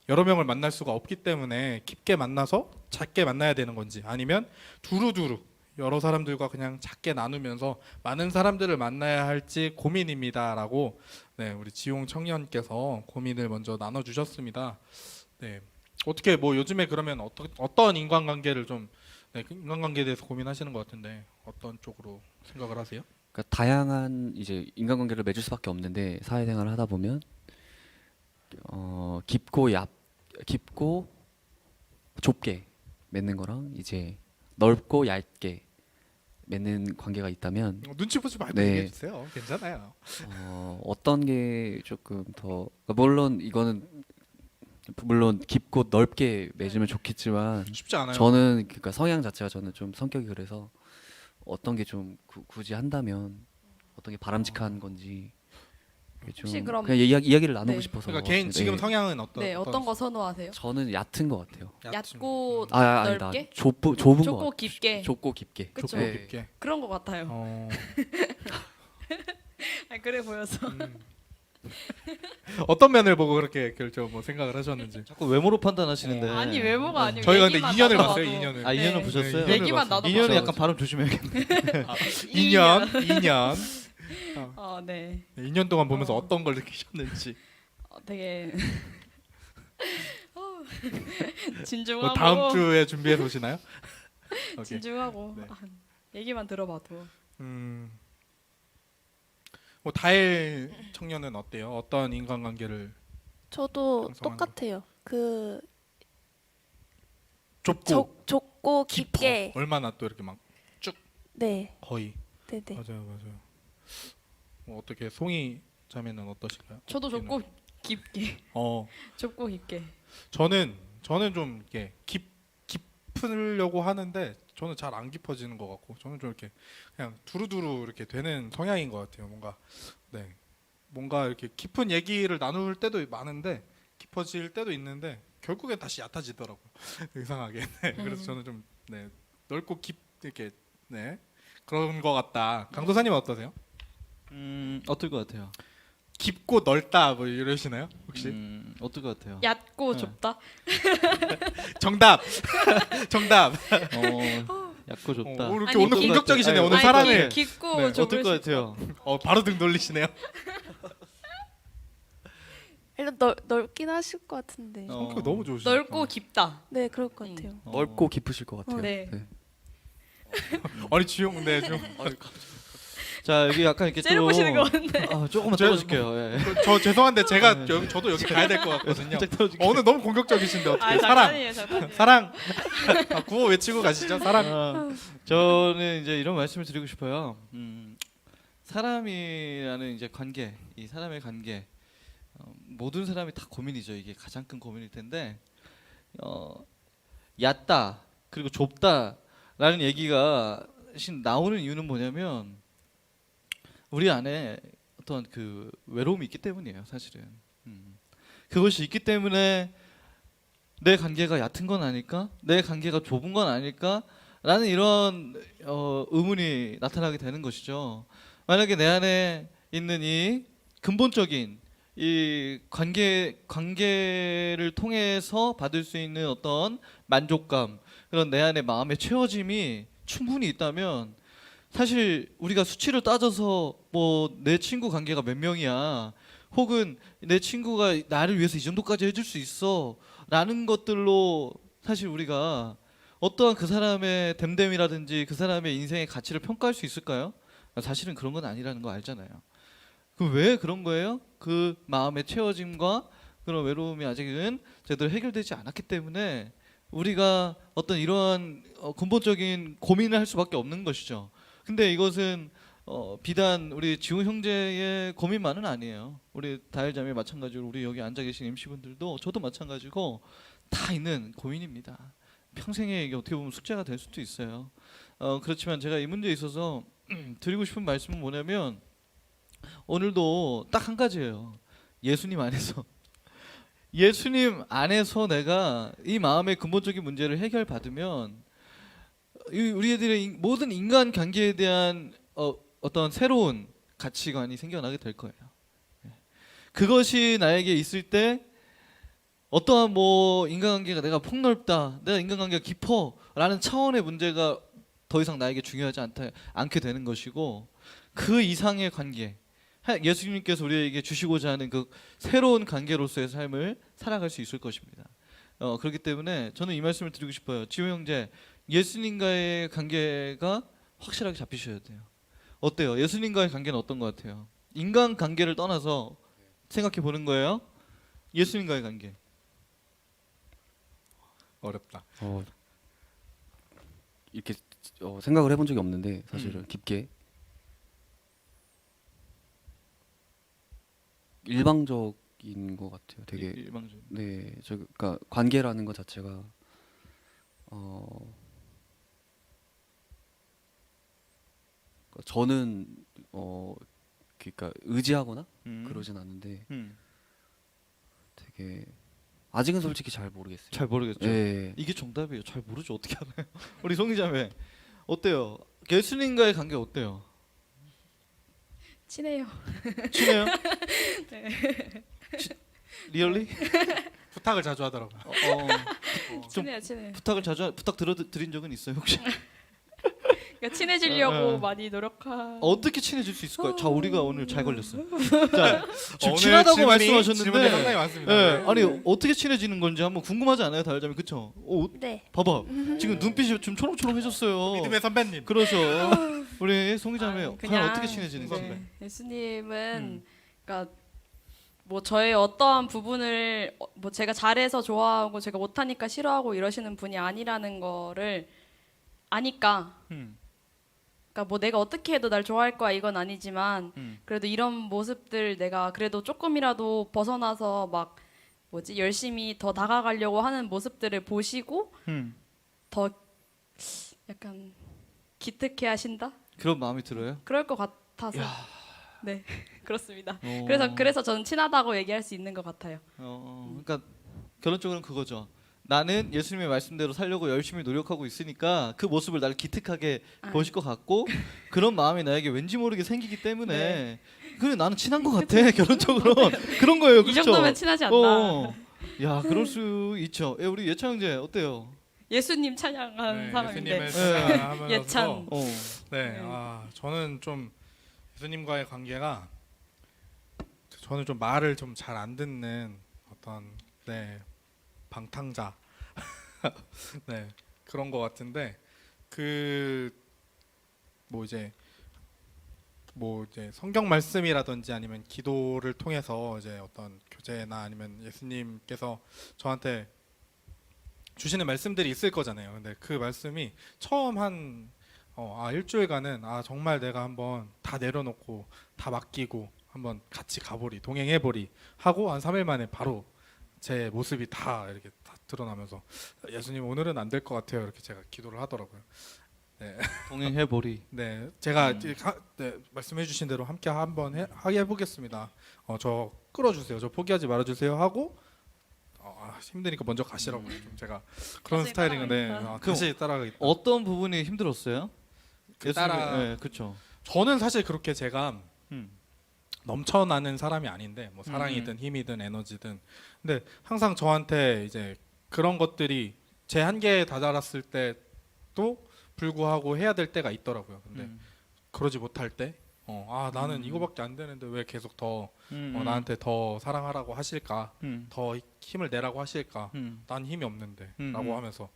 여러 명을 만날 수가 없기 때문에 깊게 만나서 작게 만나야 되는 건지 아니면 두루두루 여러 사람들과 그냥 작게 나누면서 많은 사람들을 만나야 할지 고민입니다라고 네 우리 지용 청년께서 고민을 먼저 나눠주셨습니다. 네 어떻게 뭐 요즘에 그러면 어떤 인간관계를 좀 네, 인간관계에 대해서 고민하시는 것 같은데 어떤 쪽으로 생각을 하세요? 그러니까 다양한 이제 인간관계를 맺을 수밖에 없는데 사회생활을 하다 보면 깊고 좁게 맺는 거랑 이제 넓고 얇게 맺는 관계가 있다면 눈치 보지 말고 네. 얘기해 주세요. 괜찮아요. 어떤 게 조금 더 그러니까 물론 깊고 넓게 맺으면 좋겠지만 쉽지 않아요. 저는 그러니까 성향 자체가 저는 좀 성격이 그래서 어떤 게 좀 굳이 한다면 어떤 게 바람직한 건지 좀 혹시 그럼- 그냥 이야기를 나누고 네. 싶어서 그러니까 개인 지금 네. 성향은 어떤 거 선호하세요? 저는 얕은 것 같아요. 얕고 아니다. 넓게? 좁은 좁고 것 깊게. 좁고 깊게. 그쵸. 좁고 네. 깊게. 그런 거 같아요. 그래 보여서. 어떤 면을 보고 그렇게 생각을 하셨는지. 자꾸 외모로 판단하시는데. 아니 외모가 아니고 저희가 근데 얘기만 2년을 나눠봐도. 봤어요. 2년을. 2년을 네. 보셨어요? 네, 얘기만 나도 2년은 약간 발음 조심해야겠네. 2년. 네. 2년 동안 보면서 어떤 걸 느끼셨는지. 되게 뭐 진중하고 다음 주에 준비해서 오시나요? 오케이. 진중하고 네. 얘기만 들어봐도 뭐 다일 청년은 어때요? 어떤 인간관계를 저도 형성하는 똑같아요. 그 좁고 좁고 깊어? 깊게. 얼마나 또 이렇게 막 네, 거의 네네. 맞아요. 뭐 어떻게 송이 자매는 어떠신가요? 저도 좁고 깊게 좁고 깊게 저는 좀 이렇게 깊으려고 하는데 저는 잘 안 깊어지는 것 같고 저는 좀 이렇게 그냥 두루두루 이렇게 되는 성향인 것 같아요. 뭔가 이렇게 깊은 얘기를 나눌 때도 많은데 깊어질 때도 있는데 결국엔 다시 얕아지더라고요. 이상하게. 네, 그래서 저는 좀 넓고 이렇게 그런 것 같다. 강도사님 어떠세요? 어떨 것 같아요? 깊고 넓다 뭐 이러시나요? 혹시? 어떨 것 같아요? 얕고 네. 좁다. 정답. 얕고 좁다. 이렇게 아니, 오늘 공격적이시네. 아니, 오늘 아니, 사랑을 네. 깊고 네, 좁을 어떨 것 수 같아요? 바로 등 돌리시네요. 일단 넓긴 하실 것 같은데. 성격 너무 좋으시죠. 넓고 깊다. 네, 그럴 것 같아요. 넓고 깊으실 것 같아요. 네. 아니 지용 좀 자 여기 약간 이렇게 째려보시는 거 같은데. 조금만 저- 떨어질게요. 예. 저 죄송한데 제가 네. 저도 여기 가야 될 것 같거든요. 살짝 떨어질게요. 오늘 너무 공격적이신데 어떻게 사랑 장난이에요, 장난이에요. 사랑 구호 외치고 가시죠. 사랑. 저는 이제 이런 말씀을 드리고 싶어요. 사람이라는 이제 관계, 이 사람의 관계, 모든 사람이 다 고민이죠. 이게 가장 큰 고민일 텐데, 얕다 그리고 좁다라는 얘기가 사실 나오는 이유는 뭐냐면 우리 안에 어떤 그 외로움이 있기 때문이에요. 사실은 그것이 있기 때문에 내 관계가 얕은 건 아닐까? 내 관계가 좁은 건 아닐까? 라는 이런 의문이 나타나게 되는 것이죠. 만약에 내 안에 있는 이 근본적인 이 관계를 통해서 받을 수 있는 어떤 만족감, 그런 내 안의 마음의 채워짐이 충분히 있다면 사실 우리가 수치를 따져서 뭐 내 친구 관계가 몇 명이야, 혹은 내 친구가 나를 위해서 이 정도까지 해줄 수 있어 라는 것들로 사실 우리가 어떠한 그 사람의 됨됨이라든지 그 사람의 인생의 가치를 평가할 수 있을까요? 사실은 그런 건 아니라는 거 알잖아요. 그 왜 그런 거예요? 그 마음의 채워짐과 그런 외로움이 아직은 제대로 해결되지 않았기 때문에 우리가 어떤 이러한 근본적인 고민을 할 수밖에 없는 것이죠. 근데 이것은 비단 우리 지호 형제의 고민만은 아니에요. 우리 다일자매 마찬가지로 우리 여기 앉아 계신 MC분들도 저도 마찬가지고 다 있는 고민입니다. 평생에 이게 어떻게 보면 숙제가 될 수도 있어요. 그렇지만 제가 이 문제에 있어서 드리고 싶은 말씀은 뭐냐면 오늘도 딱 한 가지예요. 예수님 안에서 예수님 안에서 내가 이 마음의 근본적인 문제를 해결받으면 우리들의 모든 인간 관계에 대한 어떤 새로운 가치관이 생겨나게 될 거예요. 그것이 나에게 있을 때 어떠한 뭐 인간관계가 내가 폭넓다, 내가 인간관계가 깊어라는 차원의 문제가 더 이상 나에게 중요하지 않게 되는 것이고, 그 이상의 관계, 예수님께서 우리에게 주시고자 하는 그 새로운 관계로서의 삶을 살아갈 수 있을 것입니다. 그렇기 때문에 저는 이 말씀을 드리고 싶어요. 지호 형제, 예수님과의 관계가 확실하게 잡히셔야 돼요. 어때요? 예수님과의 관계는 어떤 것 같아요? 인간 관계를 떠나서 생각해 보는 거예요. 예수님과의 관계. 어렵다. 이렇게 생각을 해본 적이 없는데 사실은 깊게 일방적인 것 같아요. 되게 일방적인. 네, 그러니까 관계라는 것 자체가 저는 그러니까 의지하거나 그러진 않는데 되게 아직은 솔직히 잘 모르겠어요. 잘 모르겠죠. 네. 이게 정답이에요. 잘 모르죠. 어떻게 알아요? 우리 송이자매 어때요? 예수님과의 관계 어때요? 친해요. 친해요? 네. 리얼리? 부탁을 자주 하더라고요. 좀 친해요. 부탁 드린 적은 있어요 혹시? 그러니까 친해지려고 어. 많이 노력하. 어떻게 친해질 수 있을까요? 자, 우리가 오늘 잘 걸렸어요. 자, 지금 오늘 친하다고 질문이 말씀하셨는데, 상당히 많습니다. 예, 아니 어떻게 친해지는 건지 한번 궁금하지 않아요, 다일자매? 그쵸? 네. 봐봐, 지금 눈빛이 좀 초롱초롱해졌어요. 믿음의 선배님. 그러죠. 우리 송이자매 아니, 과연 어떻게 친해지는 네. 건가요? 예수님은 그러니까 뭐 저의 어떠한 부분을 뭐 제가 잘해서 좋아하고 제가 못하니까 싫어하고 이러시는 분이 아니라는 거를 아니까. 그러니까 뭐 내가 어떻게 해도 날 좋아할 거야 이건 아니지만 그래도 이런 모습들 내가 그래도 조금이라도 벗어나서 막 뭐지 열심히 더 다가가려고 하는 모습들을 보시고 더 약간 기특해 하신다? 그런 마음이 들어요? 그럴 것 같아서 네 그렇습니다. 어. 그래서 저는 친하다고 얘기할 수 있는 것 같아요. 그러니까 결론적으로는 그거죠. 나는 예수님의 말씀대로 살려고 열심히 노력하고 있으니까 그 모습을 나를 기특하게 보실 것 같고 그런 마음이 나에게 왠지 모르게 생기기 때문에 그래 나는 친한 것 같아. 결론적으로 그런 거예요. 이 그렇죠? 정도면 친하지 않나? 야, 그럴 수 있죠. 우리 예찬 형제 어때요? 예수님 찬양한 사람인데 네, 예수님을 찬양하면서 예찬. 네, 네. 저는 좀 예수님과의 관계가 저는 좀 말을 좀 잘 안 듣는 어떤 방탕자 네 그런 것 같은데 그 뭐 이제 뭐 이제 성경 말씀이라든지 아니면 기도를 통해서 이제 어떤 교제나 아니면 예수님께서 저한테 주시는 말씀들이 있을 거잖아요. 근데 그 말씀이 처음 한 일주일간은 정말 내가 한번 다 내려놓고 다 맡기고 한번 같이 가보리, 동행해보리 하고 한 3일 만에 바로 제 모습이 다 이렇게 다 드러나면서 예수님 오늘은 안 될 것 같아요. 이렇게 제가 기도를 하더라고요. 동행해 보리. 네, 제가 말씀해주신 대로 함께 한번 하게 해보겠습니다. 저 끌어주세요. 저 포기하지 말아주세요 하고 힘드니까 먼저 가시라고 좀 제가 그런 다시 스타일인데 따라가니까. 다시 따라가겠다. 어떤 부분이 힘들었어요? 네, 그렇죠. 저는 사실 그렇게 제가 음. 넘쳐나는 사람이 아닌데 뭐 사랑이든 힘이든 에너지든 근데 항상 저한테 이제 그런 것들이 제 한계에 다다랐을 때도 불구하고 해야 될 때가 있더라고요. 근데 그러지 못할 때 나는 이거밖에 안 되는데 왜 계속 더 나한테 더 사랑하라고 하실까, 더 힘을 내라고 하실까, 난 힘이 없는데 라고 하면서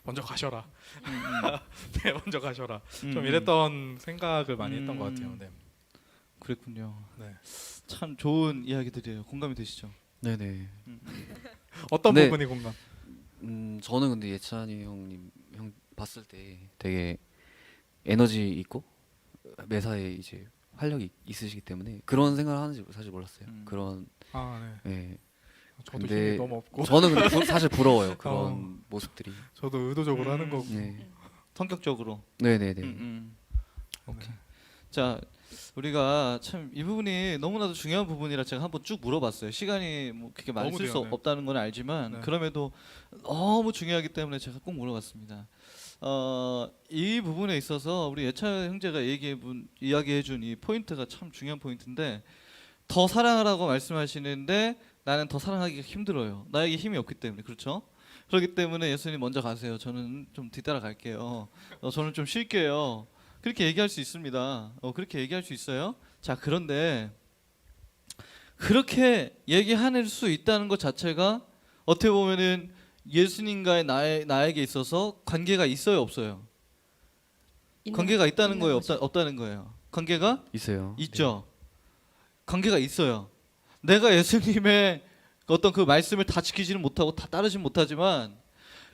먼저 가셔라. 네, 먼저 가셔라. 좀 이랬던 생각을 많이 했던 것 같아요. 네. 그랬군요. 네. 참 좋은 이야기들이에요. 공감이 되시죠? 네네. 어떤 네. 부분이 공감? 저는 근데 예찬이 형 봤을 때 되게 에너지 있고 매사에 이제 활력이 있으시기 때문에 그런 생각을 하는지 사실 몰랐어요. 그런 네. 예. 저도 근데 힘이 너무 없고 저는 근데 사실 부러워요. 그런 모습들이. 저도 의도적으로 하는 거고. 네. 성격적으로. 네네네. 오케이. 자, 우리가 참 이 부분이 너무나도 중요한 부분이라 제가 한번 쭉 물어봤어요. 시간이 뭐 그렇게 많이 너무 쓸 수 돼요, 네. 없다는 건 알지만 네. 그럼에도 너무 중요하기 때문에 제가 꼭 물어봤습니다. 이 부분에 있어서 우리 예찬 형제가 이야기해준 이 포인트가 참 중요한 포인트인데 더 사랑하라고 말씀하시는데 나는 더 사랑하기가 힘들어요. 나에게 힘이 없기 때문에 그렇죠? 그렇기 때문에 예수님 먼저 가세요. 저는 좀 뒤따라 갈게요. 저는 좀 쉴게요. 그렇게 얘기할 수 있습니다. 그렇게 얘기할 수 있어요. 자, 그런데 그렇게 얘기할 수 있다는 것 자체가 어떻게 보면은 예수님과의 나에게 있어서 관계가 있어요, 없어요? 관계가 있다는 거예요, 없다는 거예요? 관계가 있어요. 있죠. 관계가 있어요. 내가 예수님의 어떤 그 말씀을 다 지키지는 못하고 다 따르지는 못하지만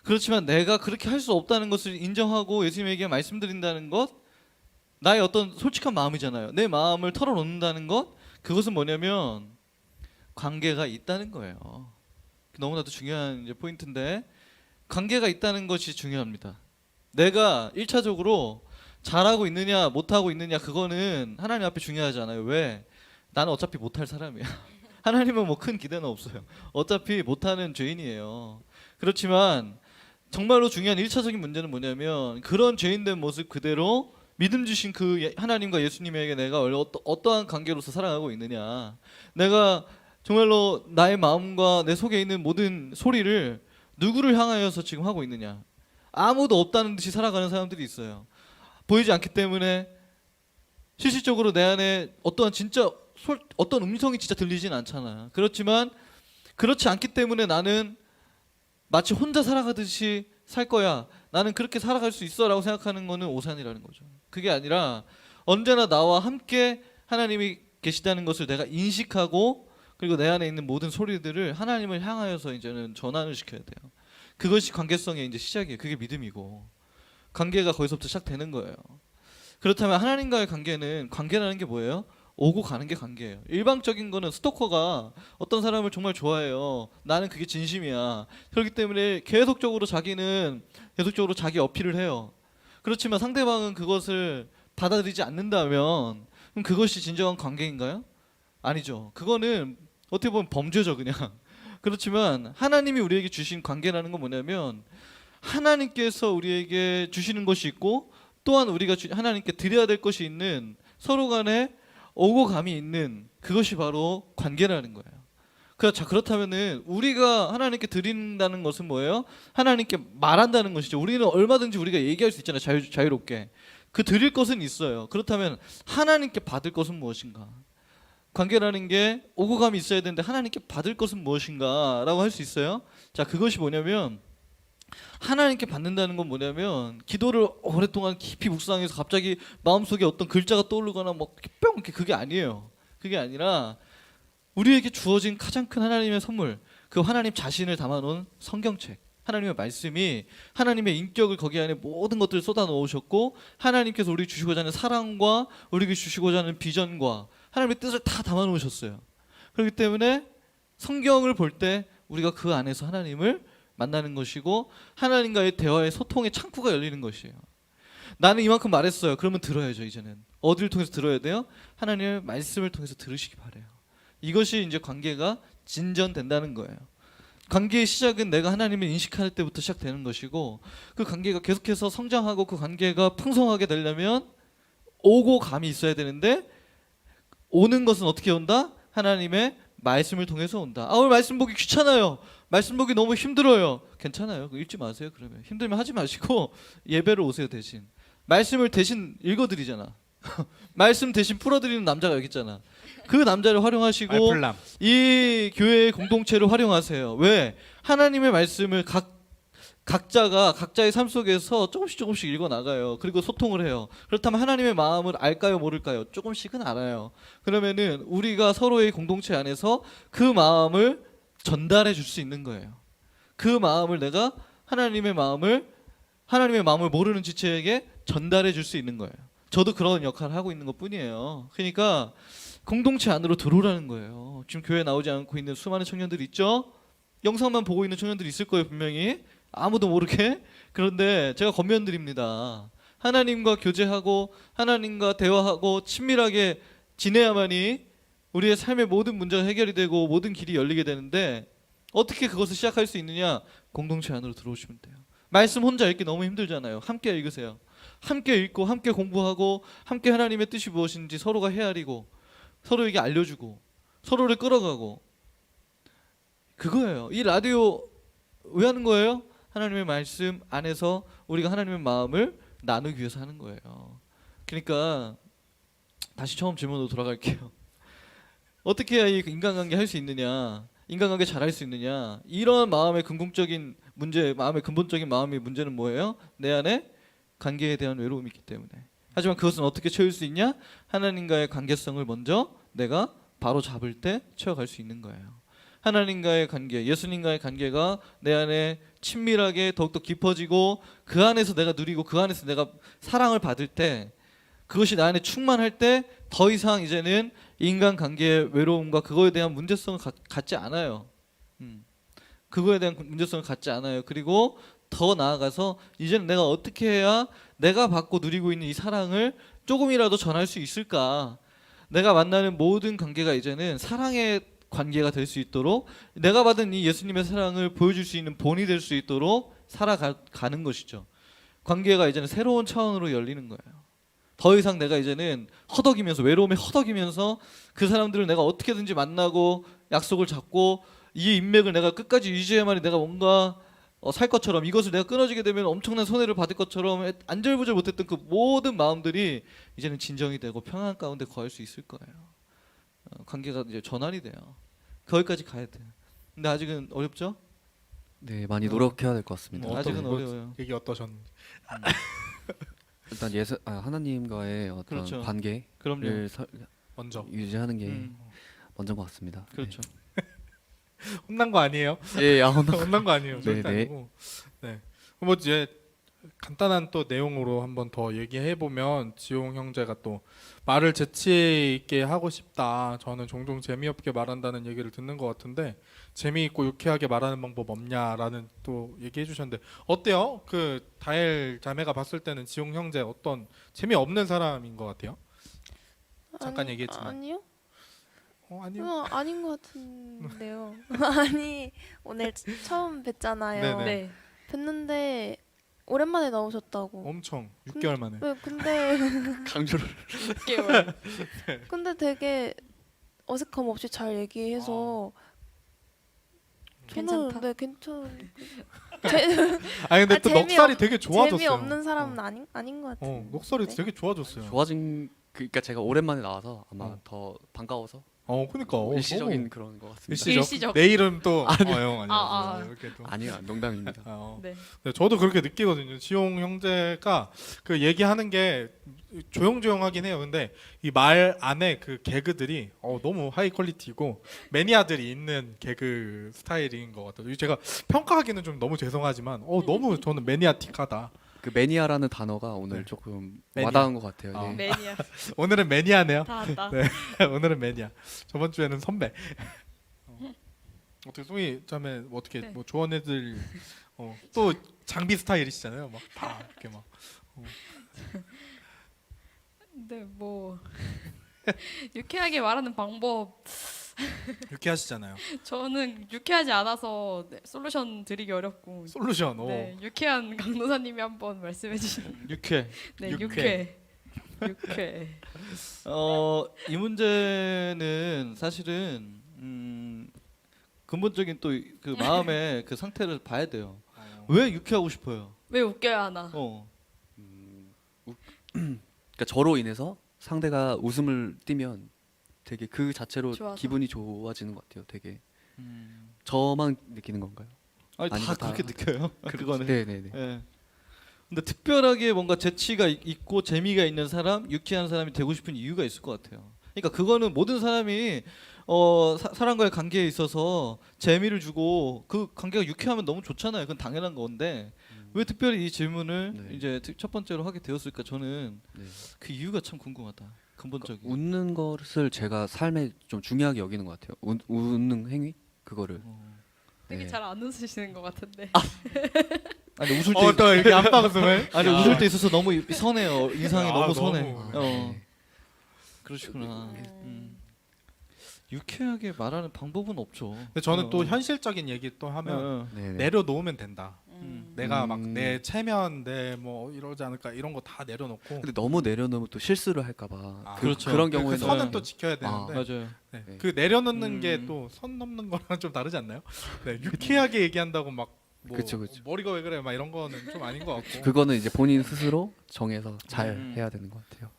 그렇지만 내가 그렇게 할 수 없다는 것을 인정하고 예수님에게 말씀드린다는 것 나의 어떤 솔직한 마음이잖아요. 내 마음을 털어놓는다는 것 그것은 뭐냐면 관계가 있다는 거예요. 너무나도 중요한 이제 포인트인데 관계가 있다는 것이 중요합니다. 내가 1차적으로 잘하고 있느냐 못하고 있느냐 그거는 하나님 앞에 중요하지 않아요. 왜? 나는 어차피 못할 사람이야. 하나님은 뭐 큰 기대는 없어요. 어차피 못하는 죄인이에요. 그렇지만 정말로 중요한 1차적인 문제는 뭐냐면 그런 죄인된 모습 그대로 믿음 주신 그 하나님과 예수님에게 내가 어떠한 관계로서 살아가고 있느냐. 내가 정말로 나의 마음과 내 속에 있는 모든 소리를 누구를 향하여서 지금 하고 있느냐. 아무도 없다는 듯이 살아가는 사람들이 있어요. 보이지 않기 때문에 실질적으로 내 안에 어떤 음성이 진짜 들리진 않잖아. 그렇지만 그렇지 않기 때문에 나는 마치 혼자 살아가듯이 살 거야. 나는 그렇게 살아갈 수 있어라고 생각하는 거는 오산이라는 거죠. 그게 아니라 언제나 나와 함께 하나님이 계시다는 것을 내가 인식하고 그리고 내 안에 있는 모든 소리들을 하나님을 향하여서 이제는 전환을 시켜야 돼요. 그것이 관계성의 이제 시작이에요. 그게 믿음이고 관계가 거기서부터 시작되는 거예요. 그렇다면 하나님과의 관계라는 게 뭐예요? 오고 가는 게 관계예요. 일방적인 거는 스토커가 어떤 사람을 정말 좋아해요. 나는 그게 진심이야. 그렇기 때문에 계속적으로 자기 어필을 해요. 그렇지만 상대방은 그것을 받아들이지 않는다면 그럼 그것이 진정한 관계인가요? 아니죠. 그거는 어떻게 보면 범죄죠, 그냥. 그렇지만 하나님이 우리에게 주신 관계라는 건 뭐냐면 하나님께서 우리에게 주시는 것이 있고 또한 우리가 하나님께 드려야 될 것이 있는 서로 간에 오고 감이 있는 그것이 바로 관계라는 거예요. 그렇다면은 우리가 하나님께 드린다는 것은 뭐예요? 하나님께 말한다는 것이죠. 우리는 얼마든지 우리가 얘기할 수 있잖아요. 자유롭게. 그 드릴 것은 있어요. 그렇다면 하나님께 받을 것은 무엇인가? 관계라는 게 오고 감이 있어야 되는데 하나님께 받을 것은 무엇인가? 라고 할 수 있어요. 자, 그것이 뭐냐면 하나님께 받는다는 건 뭐냐면 기도를 오랫동안 깊이 묵상해서 갑자기 마음속에 어떤 글자가 떠오르거나 뭐 뿅 이렇게 그게 아니에요. 그게 아니라 우리에게 주어진 가장 큰 하나님의 선물, 그 하나님 자신을 담아놓은 성경책, 하나님의 말씀이 하나님의 인격을 거기 안에 모든 것들을 쏟아 넣으셨고 하나님께서 우리 주시고자 하는 사랑과 우리에게 주시고자 하는 비전과 하나님의 뜻을 다 담아 놓으셨어요. 그렇기 때문에 성경을 볼 때 우리가 그 안에서 하나님을 만나는 것이고 하나님과의 대화의 소통의 창구가 열리는 것이에요. 나는 이만큼 말했어요. 그러면 들어야죠. 이제는 어디를 통해서 들어야 돼요? 하나님의 말씀을 통해서 들으시기 바래요. 이것이 이제 관계가 진전된다는 거예요. 관계의 시작은 내가 하나님을 인식할 때부터 시작되는 것이고 그 관계가 계속해서 성장하고 그 관계가 풍성하게 되려면 오고 감이 있어야 되는데 오는 것은 어떻게 온다? 하나님의 말씀을 통해서 온다. 오늘 말씀 보기 귀찮아요. 말씀 보기 너무 힘들어요. 괜찮아요. 읽지 마세요. 그러면 힘들면 하지 마시고 예배를 오세요. 대신 말씀을 대신 읽어드리잖아. 말씀 대신 풀어드리는 남자가 여기 있잖아. 그 남자를 활용하시고 알플람. 이 교회의 공동체를 활용하세요. 왜? 하나님의 말씀을 각자가 각자의 삶 속에서 조금씩 읽어 나가요. 그리고 소통을 해요. 그렇다면 하나님의 마음을 알까요, 모를까요? 조금씩은 알아요. 그러면은 우리가 서로의 공동체 안에서 그 마음을 전달해 줄 수 있는 거예요. 그 마음을 내가 하나님의 마음을 모르는 지체에게 전달해 줄 수 있는 거예요. 저도 그런 역할을 하고 있는 것뿐이에요. 그러니까 공동체 안으로 들어오라는 거예요. 지금 교회에 나오지 않고 있는 수많은 청년들이 있죠? 영상만 보고 있는 청년들이 있을 거예요, 분명히. 아무도 모르게. 그런데 제가 권면드립니다. 하나님과 교제하고 하나님과 대화하고 친밀하게 지내야만이 우리의 삶의 모든 문제가 해결이 되고 모든 길이 열리게 되는데 어떻게 그것을 시작할 수 있느냐? 공동체 안으로 들어오시면 돼요. 말씀 혼자 읽기 너무 힘들잖아요. 함께 읽으세요. 함께 읽고 함께 공부하고 함께 하나님의 뜻이 무엇인지 서로가 헤아리고 서로에게 알려주고 서로를 끌어가고 그거예요. 이 라디오 왜 하는 거예요? 하나님의 말씀 안에서 우리가 하나님의 마음을 나누기 위해서 하는 거예요. 그러니까 다시 처음 질문으로 돌아갈게요. 어떻게 해야 이 인간관계 할 수 있느냐? 인간관계 잘할 수 있느냐? 이런 마음의 근본적인 문제, 마음의 근본적인 마음의 문제는 뭐예요? 내 안에 관계에 대한 외로움이 있기 때문에. 하지만 그것은 어떻게 채울 수 있냐? 하나님과의 관계성을 먼저 내가 바로 잡을 때 채워갈 수 있는 거예요. 하나님과의 관계, 예수님과의 관계가 내 안에 친밀하게 더욱더 깊어지고 그 안에서 내가 누리고 그 안에서 내가 사랑을 받을 때 그것이 내 안에 충만할 때 더 이상 이제는 인간관계의 외로움과 그거에 대한 문제성을 갖지 않아요. 그거에 대한 문제성을 갖지 않아요. 그리고 더 나아가서 이제는 내가 어떻게 해야 내가 받고 누리고 있는 이 사랑을 조금이라도 전할 수 있을까? 내가 만나는 모든 관계가 이제는 사랑의 관계가 될 수 있도록 내가 받은 이 예수님의 사랑을 보여줄 수 있는 본이 될 수 있도록 살아가는 것이죠. 관계가 이제는 새로운 차원으로 열리는 거예요. 더 이상 내가 이제는 허덕이면서 외로움에 허덕이면서 그 사람들을 내가 어떻게든지 만나고 약속을 잡고 이 인맥을 내가 끝까지 유지해야만이 내가 뭔가 살 것처럼 이것을 내가 끊어지게 되면 엄청난 손해를 받을 것처럼 안절부절 못했던 그 모든 마음들이 이제는 진정이 되고 평안 가운데 거할 수 있을 거예요. 관계가 이제 전환이 돼요. 거기까지 가야 돼요. 근데 아직은 어렵죠? 네, 많이 노력해야 될 것 같습니다. 아직은 어려워요. 얘기 어떠셨는지. 일단 하나님과의 어떤 그렇죠. 관계를 그럼요. 먼저 유지하는 게 음, 먼저인 것 같습니다. 그렇죠. 혼난 거 아니에요? 예, 혼난 거 아니에요. 절대 네, 네. 아니고. 네. 뭐 이제 간단한 또 내용으로 한번 더 얘기해 보면 지용 형제가 또 말을 재치 있게 하고 싶다. 저는 종종 재미없게 말한다는 얘기를 듣는 것 같은데 재미있고 유쾌하게 말하는 방법 없냐라는 또 얘기해 주셨는데 어때요? 그 다엘 자매가 봤을 때는 지용 형제 어떤 재미없는 사람인 것 같아요? 잠깐 얘기했지만. 아니요. 아니요. 아닌 것 같은데요. 아니 오늘 처음 뵀잖아요. 네네. 네. 뵀는데 오랜만에 나오셨다고. 엄청 6개월 만에. 네, 근데 강조를. 6개월. 근데 되게 어색함 없이 잘 얘기해서 저는 괜찮다. 네 괜찮. 아니 근데 아, 또 재미없- 넉살이 되게 좋아졌어요. 재미없는 사람은 아닌 것 같은데. 녹살이 되게 좋아졌어요. 그러니까 제가 오랜만에 나와서 아마 어. 더 반가워서 그러니까 일시적인 너무 그런 것 같습니다. 일시적. 내 이름 또 형 아니야. 아. 이렇게 또. 아니요, 농담입니다. 네. 네, 저도 그렇게 느끼거든요. 지용 형제가 그 얘기하는 게 조용조용하긴 해요. 근데 이 말 안에 그 개그들이 너무 하이 퀄리티고 매니아들이 있는 개그 스타일인 것 같아요. 제가 평가하기는 좀 너무 죄송하지만 너무 저는 매니아틱하다. 그 매니아라는 단어가 오늘 네. 조금 매니아. 와닿은 것 같아요. 아. 예. 매니아 오늘은 매니아네요. 다 왔다. 네. 오늘은 매니아. 저번 주에는 선배. 어떻게 송이 자매 어떻게 네. 뭐 조언해들 또 장비 스타일이시잖아요. 막 다 이렇게 막. 네, 뭐 유쾌하게 말하는 방법 이렇게 하시잖아요. 저는 유쾌하지 않아서 솔루션 드리기 어렵고 솔루션. 네, 유쾌한 강도사님이 한번 말씀해 주시면 유쾌. 네, 유쾌. 유쾌. 이 문제는 사실은 근본적인 또 그 마음의 그 상태를 봐야 돼요. 왜 유쾌하고 싶어요? 왜 웃겨야 하나? 그러니까 저로 인해서 상대가 웃음을 띠면 되게 그 자체로 좋아서. 기분이 좋아지는 것 같아요. 되게 저만 느끼는 건가요? 아니 다 아니면 그렇게 느껴요. 그거는. 네네네. 예. 근데 특별하게 뭔가 재치가 있고 재미가 있는 사람, 유쾌한 사람이 되고 싶은 이유가 있을 것 같아요. 그러니까 그거는 모든 사람이 사람과의 관계에 있어서 재미를 주고 그 관계가 유쾌하면 너무 좋잖아요. 그건 당연한 건데 왜 특별히 이 질문을 네. 이제 첫 번째로 하게 되었을까? 저는 네. 그 이유가 참 궁금하다. 근본적인. 웃는 것을 제가 삶에 좀 중요하게 여기는 것 같아요. 웃는 행위 그거를. 되게 네. 잘 안 웃으시는 것 같은데. 아니 웃을 때 또 이렇게 안방송을. 아니 웃을 때 있어서 너무 선해요. 인상이 아, 너무 너무. 선해. 네. 그러시구나. 유쾌하게 말하는 방법은 없죠. 근데 저는 또 현실적인 얘기 또 하면 어. 네네. 내려놓으면 된다. 내가 막 음. 내 체면, 내 뭐 이러지 않을까 이런 거 다 내려놓고. 근데 너무 내려놓으면 또 실수를 할까봐. 아, 그렇죠. 그런 그 경우에는 선은 또 지켜야 되는데. 맞아요. 네. 네. 그 내려놓는 게 음. 또 선 넘는 거랑 좀 다르지 않나요? 네, 유쾌하게 얘기한다고 막 뭐, 그쵸, 그쵸. 머리가 왜 그래 막 이런 거는 좀 아닌 것 같고. 그거는 이제 본인 스스로 정해서 잘 음. 해야 되는 것 같아요.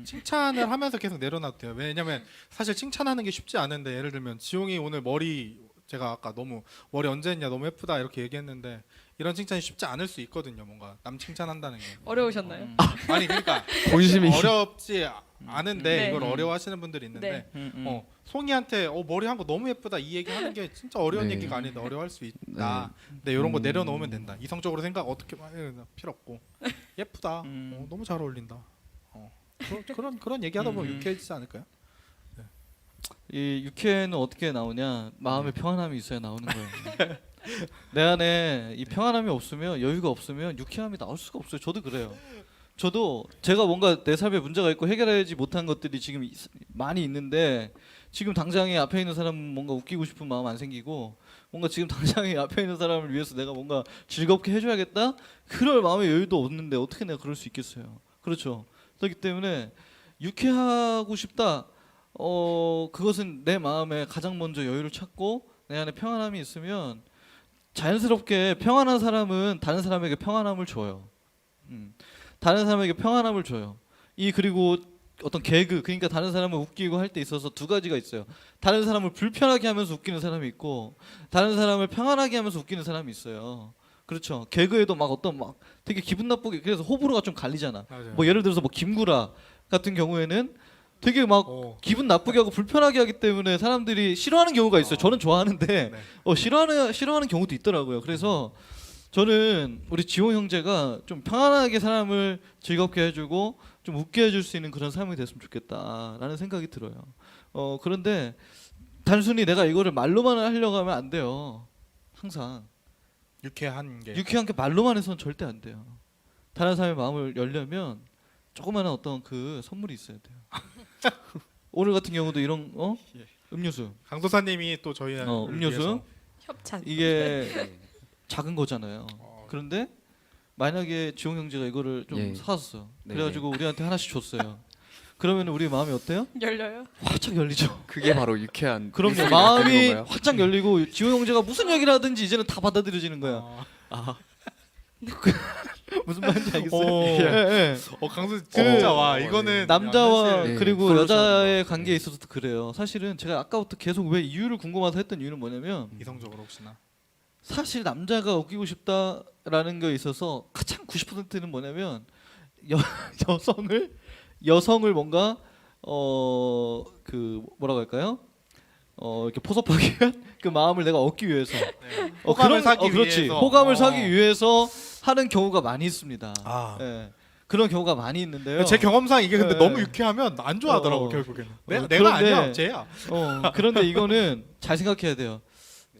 칭찬을 하면서 계속 내려놔도 돼요. 왜냐면 사실 칭찬하는 게 쉽지 않은데 예를 들면 지용이 오늘 머리 제가 아까 너무 머리 언제 했냐 너무 예쁘다 이렇게 얘기했는데 이런 칭찬이 쉽지 않을 수 있거든요. 뭔가 남 칭찬한다는 게. 어려우셨나요? 아니 그러니까 본심이 어렵지 않은데 네. 이걸 어려워하시는 분들이 있는데 네. 송이한테 머리 한 거 너무 예쁘다 이 얘기 하는 게 진짜 어려운 네. 얘기가 아닌데 어려워할 수 있다. 근데 이런 거 내려놓으면 된다. 이성적으로 생각 어떻게 필요 없고 예쁘다. 너무 잘 어울린다. 그런 얘기하다 보면 유쾌해지지 않을까요? 이 유쾌는 어떻게 나오냐? 마음의 평안함이 있어야 나오는 거예요. 내 안에 이 평안함이 없으면 여유가 없으면 유쾌함이 나올 수가 없어요. 저도 그래요. 저도 제가 뭔가 내 삶에 문제가 있고 해결하지 못한 것들이 지금 많이 있는데 지금 당장에 앞에 있는 사람 뭔가 웃기고 싶은 마음 안 생기고 뭔가 지금 당장에 앞에 있는 사람을 위해서 내가 뭔가 즐겁게 해줘야겠다 그럴 마음의 여유도 없는데 어떻게 내가 그럴 수 있겠어요. 그렇죠. 그렇기 때문에 유쾌하고 싶다. 그것은 내 마음에 가장 먼저 여유를 찾고 내 안에 평안함이 있으면 자연스럽게 평안한 사람은 다른 사람에게 평안함을 줘요. 다른 사람에게 평안함을 줘요. 그리고 어떤 개그 그러니까 다른 사람을 웃기고 할 때 있어서 두 가지가 있어요. 다른 사람을 불편하게 하면서 웃기는 사람이 있고 다른 사람을 평안하게 하면서 웃기는 사람이 있어요. 그렇죠. 개그에도 막 되게 기분 나쁘게 그래서 호불호가 좀 갈리잖아. 맞아요. 뭐 예를 들어서 뭐 김구라 같은 경우에는 되게 막 기분 나쁘게 하고 불편하게 하기 때문에 사람들이 싫어하는 경우가 있어요. 저는 좋아하는데 네. 싫어하는 경우도 있더라고요. 그래서 저는 우리 지호 형제가 좀 평안하게 사람을 즐겁게 해주고 좀 웃게 해줄 수 있는 그런 삶이 됐으면 좋겠다라는 생각이 들어요. 그런데 단순히 내가 이거를 말로만 하려고 하면 안 돼요. 항상 유쾌한 게. 유쾌한 게 말로만 해서는 절대 안 돼요. 다른 사람의 마음을 열려면 조그마한 어떤 그 선물이 있어야 돼요. 오늘 같은 경우도 이런 음료수 강도사님이 또 저희 음료수 협찬. 이게 작은 거잖아요. 그런데 만약에 지용 형제가 이거를 좀 예. 사왔어. 네. 그래가지고 우리한테 하나씩 줬어요. 그러면 우리 마음이 어때요? 열려요? 활짝 열리죠. 그게 바로 유쾌한. 그럼요. 일상이 마음이 바뀌는 건가요? 활짝 열리고 지용 형제가 무슨 얘기를 하든지 이제는 다 받아들여지는 거야. 무슨 말인지 알겠어요? 오. 예, 예. 강수 진짜 와 이거는 남자와 사실 네, 그리고 솔루션. 여자의 관계에 있어서도 그래요. 사실은 제가 아까부터 계속 왜 이유를 궁금해서 했던 이유는 뭐냐면 이성적으로 혹시나 사실 남자가 웃기고 싶다라는 거에 있어서 가장 90%는 뭐냐면 여성을 뭔가 그 뭐라고 할까요? 이렇게 포섭하게 한 그 마음을 내가 얻기 위해서 호감을 사기 그렇지. 위해서. 호감을 사기 위해서 하는 경우가 많이 있습니다. 아. 예. 그런 경우가 많이 있는데요. 제 경험상 이게 근데 네. 너무 유쾌하면 안 좋아하더라고 결국에는. 내가 그런데- 아니야, 쟤야. 그런데 이거는 잘 생각해야 돼요.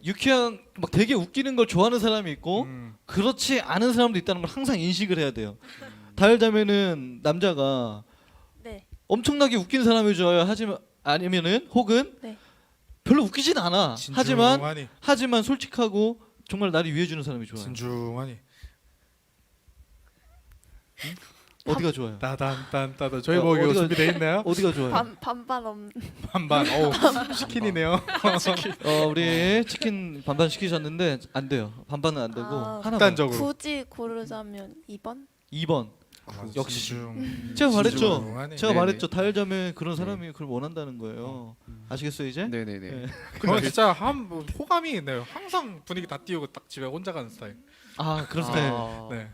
유쾌한 막 되게 웃기는 걸 좋아하는 사람이 있고 그렇지 않은 사람도 있다는 걸 항상 인식을 해야 돼요. 다혈자매는 남자가 네. 엄청나게 웃긴 사람이 좋아요. 하지만 아니면은 혹은 네. 별로 웃기진 않아. 진중하니. 하지만 솔직하고 정말 나를 위해 주는 사람이 좋아요. 진중하니. 어디가 좋아요? 따단딴따단. 저희 뭐 이거 어디가- 준비돼 있나요? 어디가 좋아요? 반반 없는. 반반. 치킨이네요. 우리 치킨 반반 시키셨는데 안 돼요. 반반은 안 되고 아, 하나만. 극단적으로. 굳이 고르자면 2번? 2번. 역시. 진중. 제가 말했죠. 진중하니. 제가 네네. 말했죠. 다혈자매 그런 사람이 그걸 원한다는 거예요. 아시겠어요 이제? 네네네. 네. 그건 진짜 뭐 호감이 있네요. 항상 분위기 다 띄우고 딱 집에 혼자 가는 스타일. 아 그런 스타일. 네.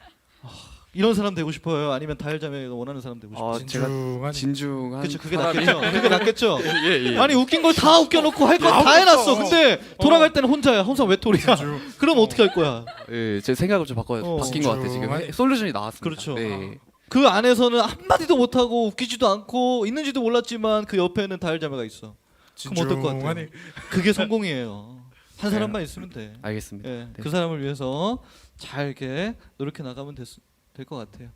이런 사람 되고 싶어요. 아니면 다혈자매가 원하는 사람 되고 싶어요. 제가 진중하니. 진중한 그렇죠. 그게 사람이- 낫겠죠. 그게 낫겠죠. 예, 예. 아니 웃긴 걸 다 웃겨놓고 할 거 다 아무것도 해놨어. 없어. 근데 돌아갈 때는 혼자야. 항상 외톨이야. 진중. 그럼 어떻게 할 거야? 예, 제 생각을 좀 바뀐 것 같아요 지금. 진중하니. 솔루션이 나왔습니다. 그렇죠. 네. 그 안에서는 한마디도 못하고 웃기지도 않고 있는지도 몰랐지만 그 옆에는 다혈자매가 있어. 그럼 어떨 것 같아요? 진중하니. 그게 성공이에요. 한 네. 사람만 있으면 돼. 알겠습니다. 예, 네. 그 사람을 위해서 잘 이렇게 노력해 나가면 될 것 같아요.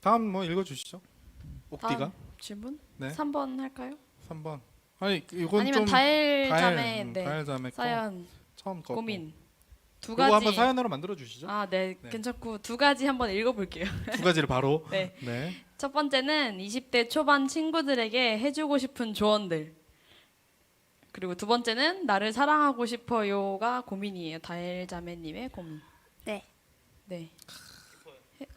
다음 뭐 읽어주시죠. 옥디가 다음 질문? 네. 3번 할까요? 3번. 아니 이건 아니면 좀 다혈자매 네. 다혈자매 거 사연 처음 거. 고민 두 그거 가지. 한번 사연으로 만들어 주시죠. 아, 네, 네. 괜찮고 두 가지 한번 읽어볼게요. 두 가지를 바로. 네. 네. 첫 번째는 20대 초반 친구들에게 해주고 싶은 조언들. 그리고 두 번째는 나를 사랑하고 싶어요가 고민이에요. 다엘자매님의 고민. 네. 네.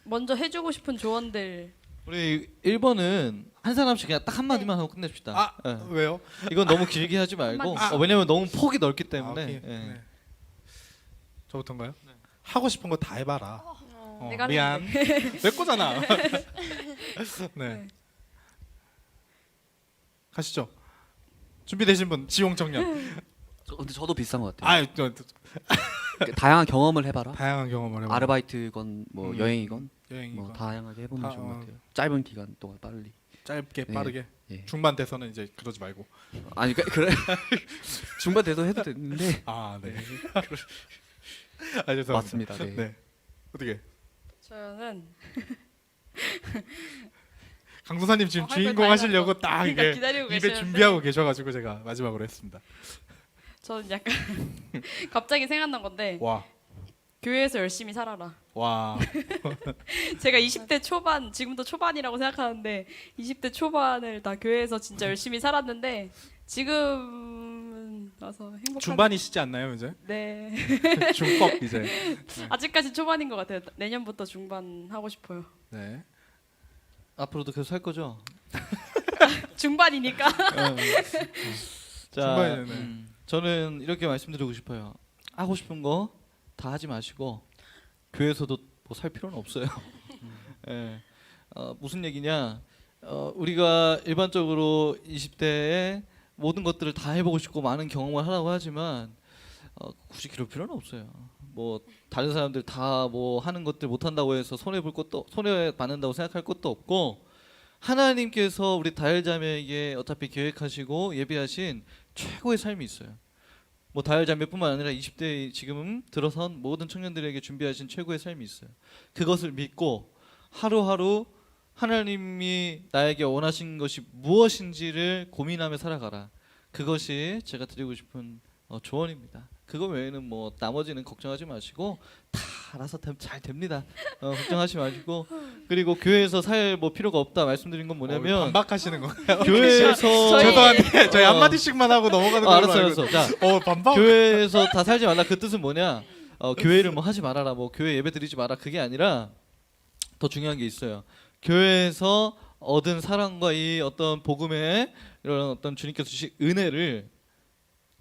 먼저 해주고 싶은 조언들. 우리 1번은 한 사람씩 그냥 딱 한마디만 하고 끝냅시다. 아 예. 왜요? 이건 너무 길게 하지 말고 한마디. 왜냐면 너무 폭이 넓기 아, 때문에 오케이. 예. 네. 저부터인가요? 하고 싶은 거 다 해봐라. 내가 미안. 내 거잖아. 네. 가시죠. 준비되신 분 지용 청년. 근데 저도 비슷한 것 같아요. 아, 다양한 경험을 해봐라. 다양한 경험을 해봐. 아르바이트건 뭐 여행이건 여행이건 뭐 다양하게 해보는 다, 게 좋은 것 어. 같아요. 짧은 기간 동안 빨리. 짧게 네. 빠르게. 예. 중반 돼서는 이제 그러지 말고. 아니 그래 중반 돼서 해도 되는데 아 네. 아 죄송합니다. 맞습니다. 네. 네. 어떻게? 저는 강도사님 지금 할거 주인공 다 하시려고 딱 그러니까 이게 기다리고 입에 계시는데. 준비하고 계셔가지고 제가 마지막으로 했습니다. 저는 약간 갑자기 생각난 건데 와, 교회에서 열심히 살아라. 와. 제가 20대 초반, 지금도 초반이라고 생각하는데 20대 초반을 다 교회에서 진짜 열심히 살았는데 지금 와서 행복한. 중반이시지 않나요 이제? 네. 중법 이제. 아직까지 초반인 것 같아요. 내년부터 중반 하고 싶어요. 네. 앞으로도 계속 할 거죠? 중반이니까. 자, 중반이네. 저는 이렇게 말씀드리고 싶어요. 하고 싶은 거 다 하지 마시고 교회에서도 뭐 살 필요는 없어요. 예. 무슨 얘기냐? 우리가 일반적으로 20대에 모든 것들을 다 해보고 싶고 많은 경험을 하라고 하지만 굳이 그럴 필요는 없어요. 뭐 다른 사람들 다 뭐 하는 것들 못 한다고 해서 손해 받는다고 생각할 것도 없고 하나님께서 우리 다혈자매에게 어차피 계획하시고 예비하신 최고의 삶이 있어요. 뭐 다혈자매뿐만 아니라 20대 지금 들어선 모든 청년들에게 준비하신 최고의 삶이 있어요. 그것을 믿고 하루하루 하나님이 나에게 원하신 것이 무엇인지를 고민하며 살아가라. 그것이 제가 드리고 싶은 조언입니다. 그거 외에는 뭐 나머지는 걱정하지 마시고 다 알아서 잘 됩니다. 걱정하지 마시고 그리고 교회에서 살 뭐 필요가 없다 말씀드린 건 뭐냐면 반박하시는 건가요? 교회에서 저희- 죄송한데 저희 어. 한마디씩만 하고 넘어가는 걸로 알았어 알고 알았어. 자 반박. 교회에서 다 살지 말라 그 뜻은 뭐냐? 교회를 뭐 하지 말아라, 뭐 교회 예배 드리지 마라, 그게 아니라 더 중요한 게 있어요. 교회에서 얻은 사랑과 이 어떤 복음의 이런 어떤 주님께서 주신 은혜를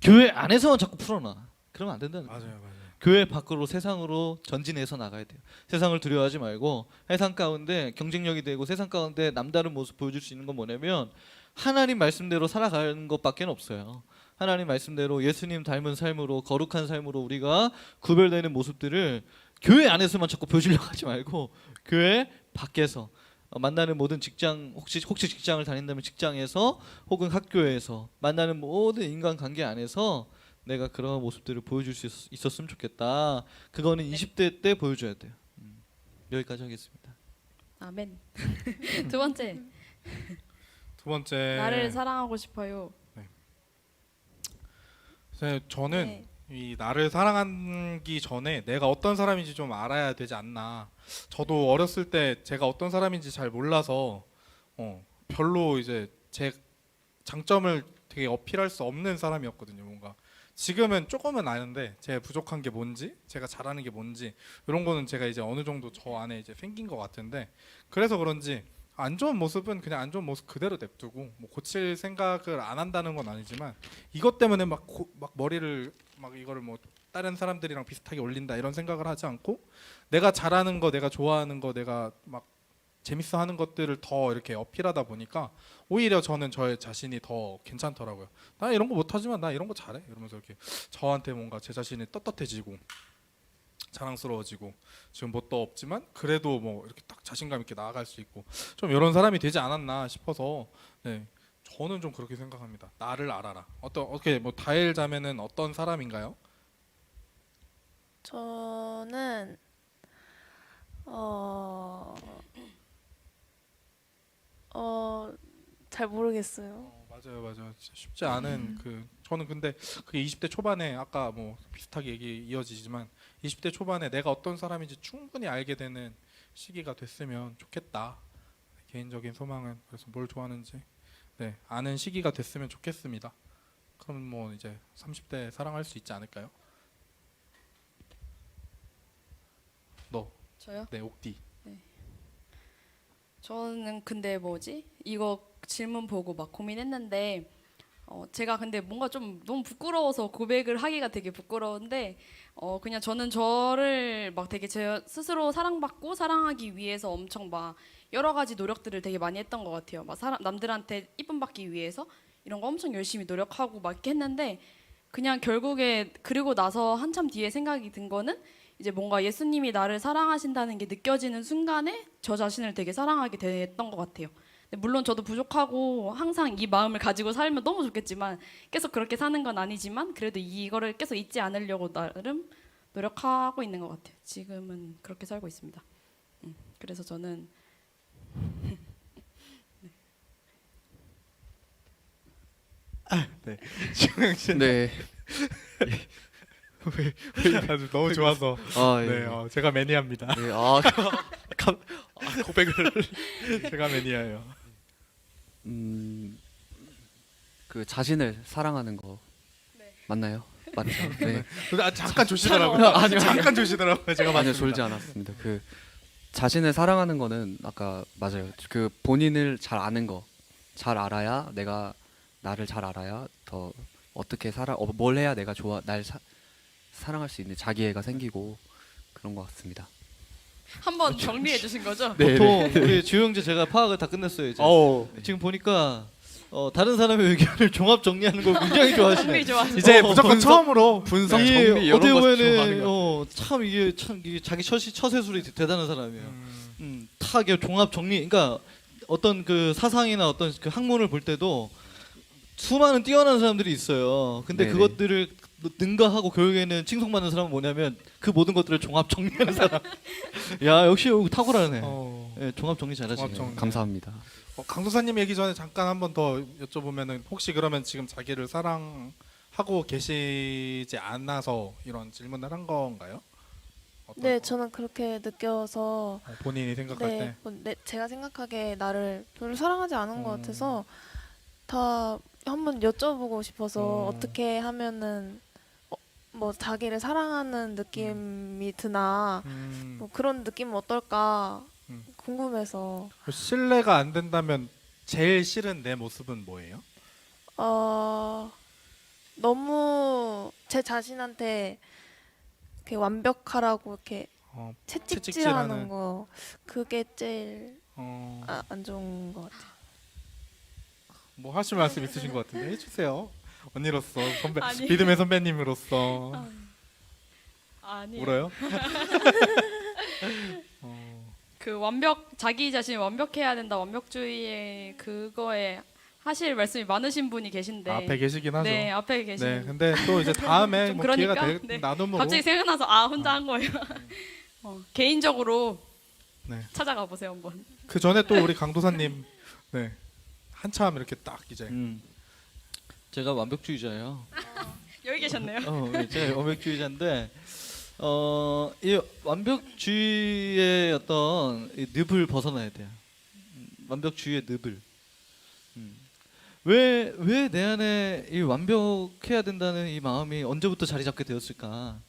교회 안에서만 자꾸 풀어놔. 그러면 안 된다는 거예요. 맞아요, 맞아요. 교회 밖으로 세상으로 전진해서 나가야 돼요. 세상을 두려워하지 말고 세상 가운데 경쟁력이 되고 세상 가운데 남다른 모습 보여줄 수 있는 건 뭐냐면 하나님 말씀대로 살아가는 것밖에 없어요. 하나님 말씀대로 예수님 닮은 삶으로 거룩한 삶으로 우리가 구별되는 모습들을 교회 안에서만 자꾸 보여주려고 하지 말고 교회 밖에서 만나는 모든 직장, 혹시 직장을 다닌다면 직장에서 혹은 학교에서 만나는 모든 인간관계 안에서 내가 그런 모습들을 보여줄 수 있었으면 좋겠다. 그거는 20대 때 보여줘야 돼요. 여기까지 하겠습니다. 아멘. 두 번째, 두 번째. 나를 사랑하고 싶어요. 저는 네. 이 나를 사랑하기 전에 내가 어떤 사람인지 좀 알아야 되지 않나. 저도 어렸을 때 제가 어떤 사람인지 잘 몰라서 별로 이제 제 장점을 되게 어필할 수 없는 사람이었거든요. 뭔가 지금은 조금은 아는데 제 부족한 게 뭔지, 제가 잘하는 게 뭔지 이런 거는 제가 이제 어느 정도 저 안에 이제 생긴 것 같은데, 그래서 그런지 안 좋은 모습은 그냥 안 좋은 모습 그대로 냅두고 뭐 고칠 생각을 안 한다는 건 아니지만 이것 때문에 막 머리를 막 이거를 뭐 다른 사람들이랑 비슷하게 올린다 이런 생각을 하지 않고 내가 잘하는 거, 내가 좋아하는 거, 내가 막 재밌어 하는 것들을 더 이렇게 어필하다 보니까 오히려 저는 저의 자신이 더 괜찮더라고요. 나 이런 거 못하지만 나 이런 거 잘해 이러면서 이렇게 저한테 뭔가 제 자신이 떳떳해지고 자랑스러워지고 지금 뭣도 없지만 그래도 뭐 이렇게 딱 자신감 있게 나아갈 수 있고 좀 이런 사람이 되지 않았나 싶어서 네, 저는 좀 그렇게 생각합니다. 나를 알아라. 어떻게 뭐 다엘 자매는 어떤 사람인가요? 저는 잘 모르겠어요. 맞아요. 진짜 쉽지 않은 저는 근데 그게 20대 초반에 아까 뭐 비슷하게 얘기 이어지지만 20대 초반에 내가 어떤 사람인지 충분히 알게 되는 시기가 됐으면 좋겠다. 개인적인 소망은 그래서 뭘 좋아하는지 아는 시기가 됐으면 좋겠습니다. 그럼 뭐 이제 30대 사랑할 수 있지 않을까요? 저요? 네, 옥디. 저는 근데 이거 질문 보고 막 고민했는데 제가 근데 뭔가 좀 너무 부끄러워서 고백을 하기가 되게 부끄러운데 그냥 저는 저를 막 되게 제 스스로 사랑받고 사랑하기 위해서 엄청 막 여러 가지 노력들을 되게 많이 했던 것 같아요. 막 남들한테 이쁨 받기 위해서 이런 거 엄청 열심히 노력하고 막 이렇게 했는데 그냥 결국에 그리고 나서 한참 뒤에 생각이 든 거는 이제 뭔가 예수님이 나를 사랑하신다는 게 느껴지는 순간에 저 자신을 되게 사랑하게 됐던 것 같아요. 근데 물론 저도 부족하고 항상 이 마음을 가지고 살면 너무 좋겠지만 계속 그렇게 사는 건 아니지만 그래도 이거를 계속 잊지 않으려고 나름 노력하고 있는 것 같아요. 지금은 그렇게 살고 있습니다. 그래서 저는 지영 씨 네. 아주 너무 좋아서 예. 제가 매니아입니다. 네. 고백을 제가 매니아예요. 그 자신을 사랑하는 거 맞나요? 맞죠? 네. 잠깐 조시더라고요. 아니요. 잠깐 조시더라고요. 제가 아니요, 맞습니다. 졸지 않았습니다. 그 자신을 사랑하는 거는 아까 맞아요. 그 본인을 잘 아는 거, 잘 알아야 내가 나를 잘 알아야 더 어떻게 뭘 해야 내가 날 사랑할 수 있는 자기애가 생기고 그런 것 같습니다. 한번 정리해 주신 거죠? 네. 보통 우리 주요 형제 제가 파악을 다 끝냈어요 이제. 지금 보니까 다른 사람의 의견을 종합 정리하는 걸 굉장히 좋아하시네. 굉장히 좋아하시네. 이제 무조건 처음으로 분석 이게 정리 이런 어떻게 거 보면은 좋아하는 참 이게 자기 처세술이 대단한 사람이에요. 다 이게 종합 정리. 그러니까 어떤 그 사상이나 어떤 그 학문을 볼 때도 수많은 뛰어난 사람들이 있어요. 근데 네네. 그것들을 능가하고 결국에는 칭송받는 사람은 뭐냐면 그 모든 것들을 종합 정리하는 사람. 야 역시 탁월하네. 예, 종합 정리 잘하시네. 종합 정리. 감사합니다. 강도사님 얘기 전에 잠깐 한 번 더 여쭤보면은 혹시 그러면 지금 자기를 사랑하고 계시지 않아서 이런 질문을 한 건가요? 네, 저는 그렇게 느껴서 본인이 생각할 때. 제가 생각하기에 나를 별로 사랑하지 않은 것 같아서 다 한번 여쭤보고 싶어서 어떻게 하면은 뭐 자기를 사랑하는 느낌이 드나 음, 뭐 그런 느낌은 어떨까 음. 궁금해서 신뢰가 안 된다면 제일 싫은 내 모습은 뭐예요? 너무 제 자신한테 이렇게 완벽하라고 이렇게 어, 채찍질하는 거 그게 제일 어, 안 좋은 것 같아요. 뭐 하실 말씀 있으신 것 같은데 해주세요. 언니로서 선배 아니. 믿음의 선배님으로서 아니. 울어요? 어, 그 자기 자신이 완벽해야 된다 완벽주의의 그거에 하실 말씀이 많으신 분이 계신데 앞에 계시긴 하죠. 네 앞에 네, 계시는 근데 또 이제 다음에 좀 뭐 기회가 그러니까, 네. 나눔으로 갑자기 생각나서 혼자 한 거예요. 개인적으로 네. 찾아가 보세요 한번. 그 전에 또 우리 강도사님 네 한참 이렇게 딱 이제 제가 완벽주의자예요. 여기 계셨네요. 네, 제가 완벽주의자인데 이 완벽주의의 어떤 이 늪을 벗어나야 돼요. 완벽주의의 늪을. 왜 내 안에 이 완벽해야 된다는 이 마음이 언제부터 자리 잡게 되었을까?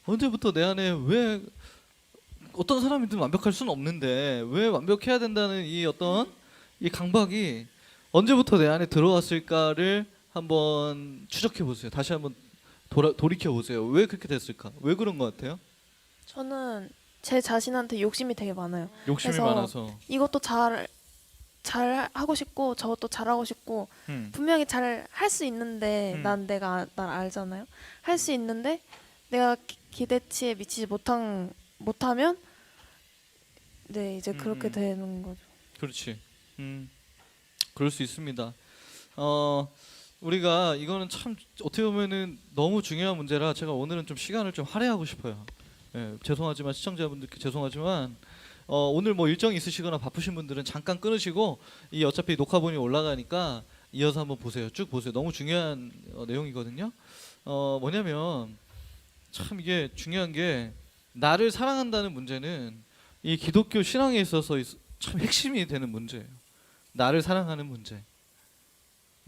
언제부터 내 안에 왜 어떤 사람이든 완벽할 수는 없는데 왜 완벽해야 된다는 이 어떤 이 강박이 언제부터 내 안에 들어왔을까를 한번 추적해 보세요. 다시 한번 돌이켜 보세요. 왜 그렇게 됐을까? 왜 그런 것 같아요? 저는 제 자신한테 욕심이 되게 많아요. 욕심이 그래서 많아서. 이것도 잘 하고 싶고 저것도 잘하고 싶고 분명히 잘 할 수 있는데 난 내가 날 알잖아요. 할 수 있는데 내가 기대치에 미치지 못하면 네 이제 그렇게 되는 거죠. 그렇지. 그럴 수 있습니다. 우리가 이거는 참 어떻게 보면은 너무 중요한 문제라 제가 오늘은 좀 시간을 좀 할애하고 싶어요. 예, 죄송하지만 시청자분들께 죄송하지만 오늘 뭐 일정이 있으시거나 바쁘신 분들은 잠깐 끊으시고 이 어차피 녹화본이 올라가니까 이어서 한번 보세요. 쭉 보세요. 너무 중요한 내용이거든요. 뭐냐면 참 이게 중요한 게 나를 사랑한다는 문제는 이 기독교 신앙에 있어서 참 핵심이 되는 문제예요. 나를 사랑하는 문제.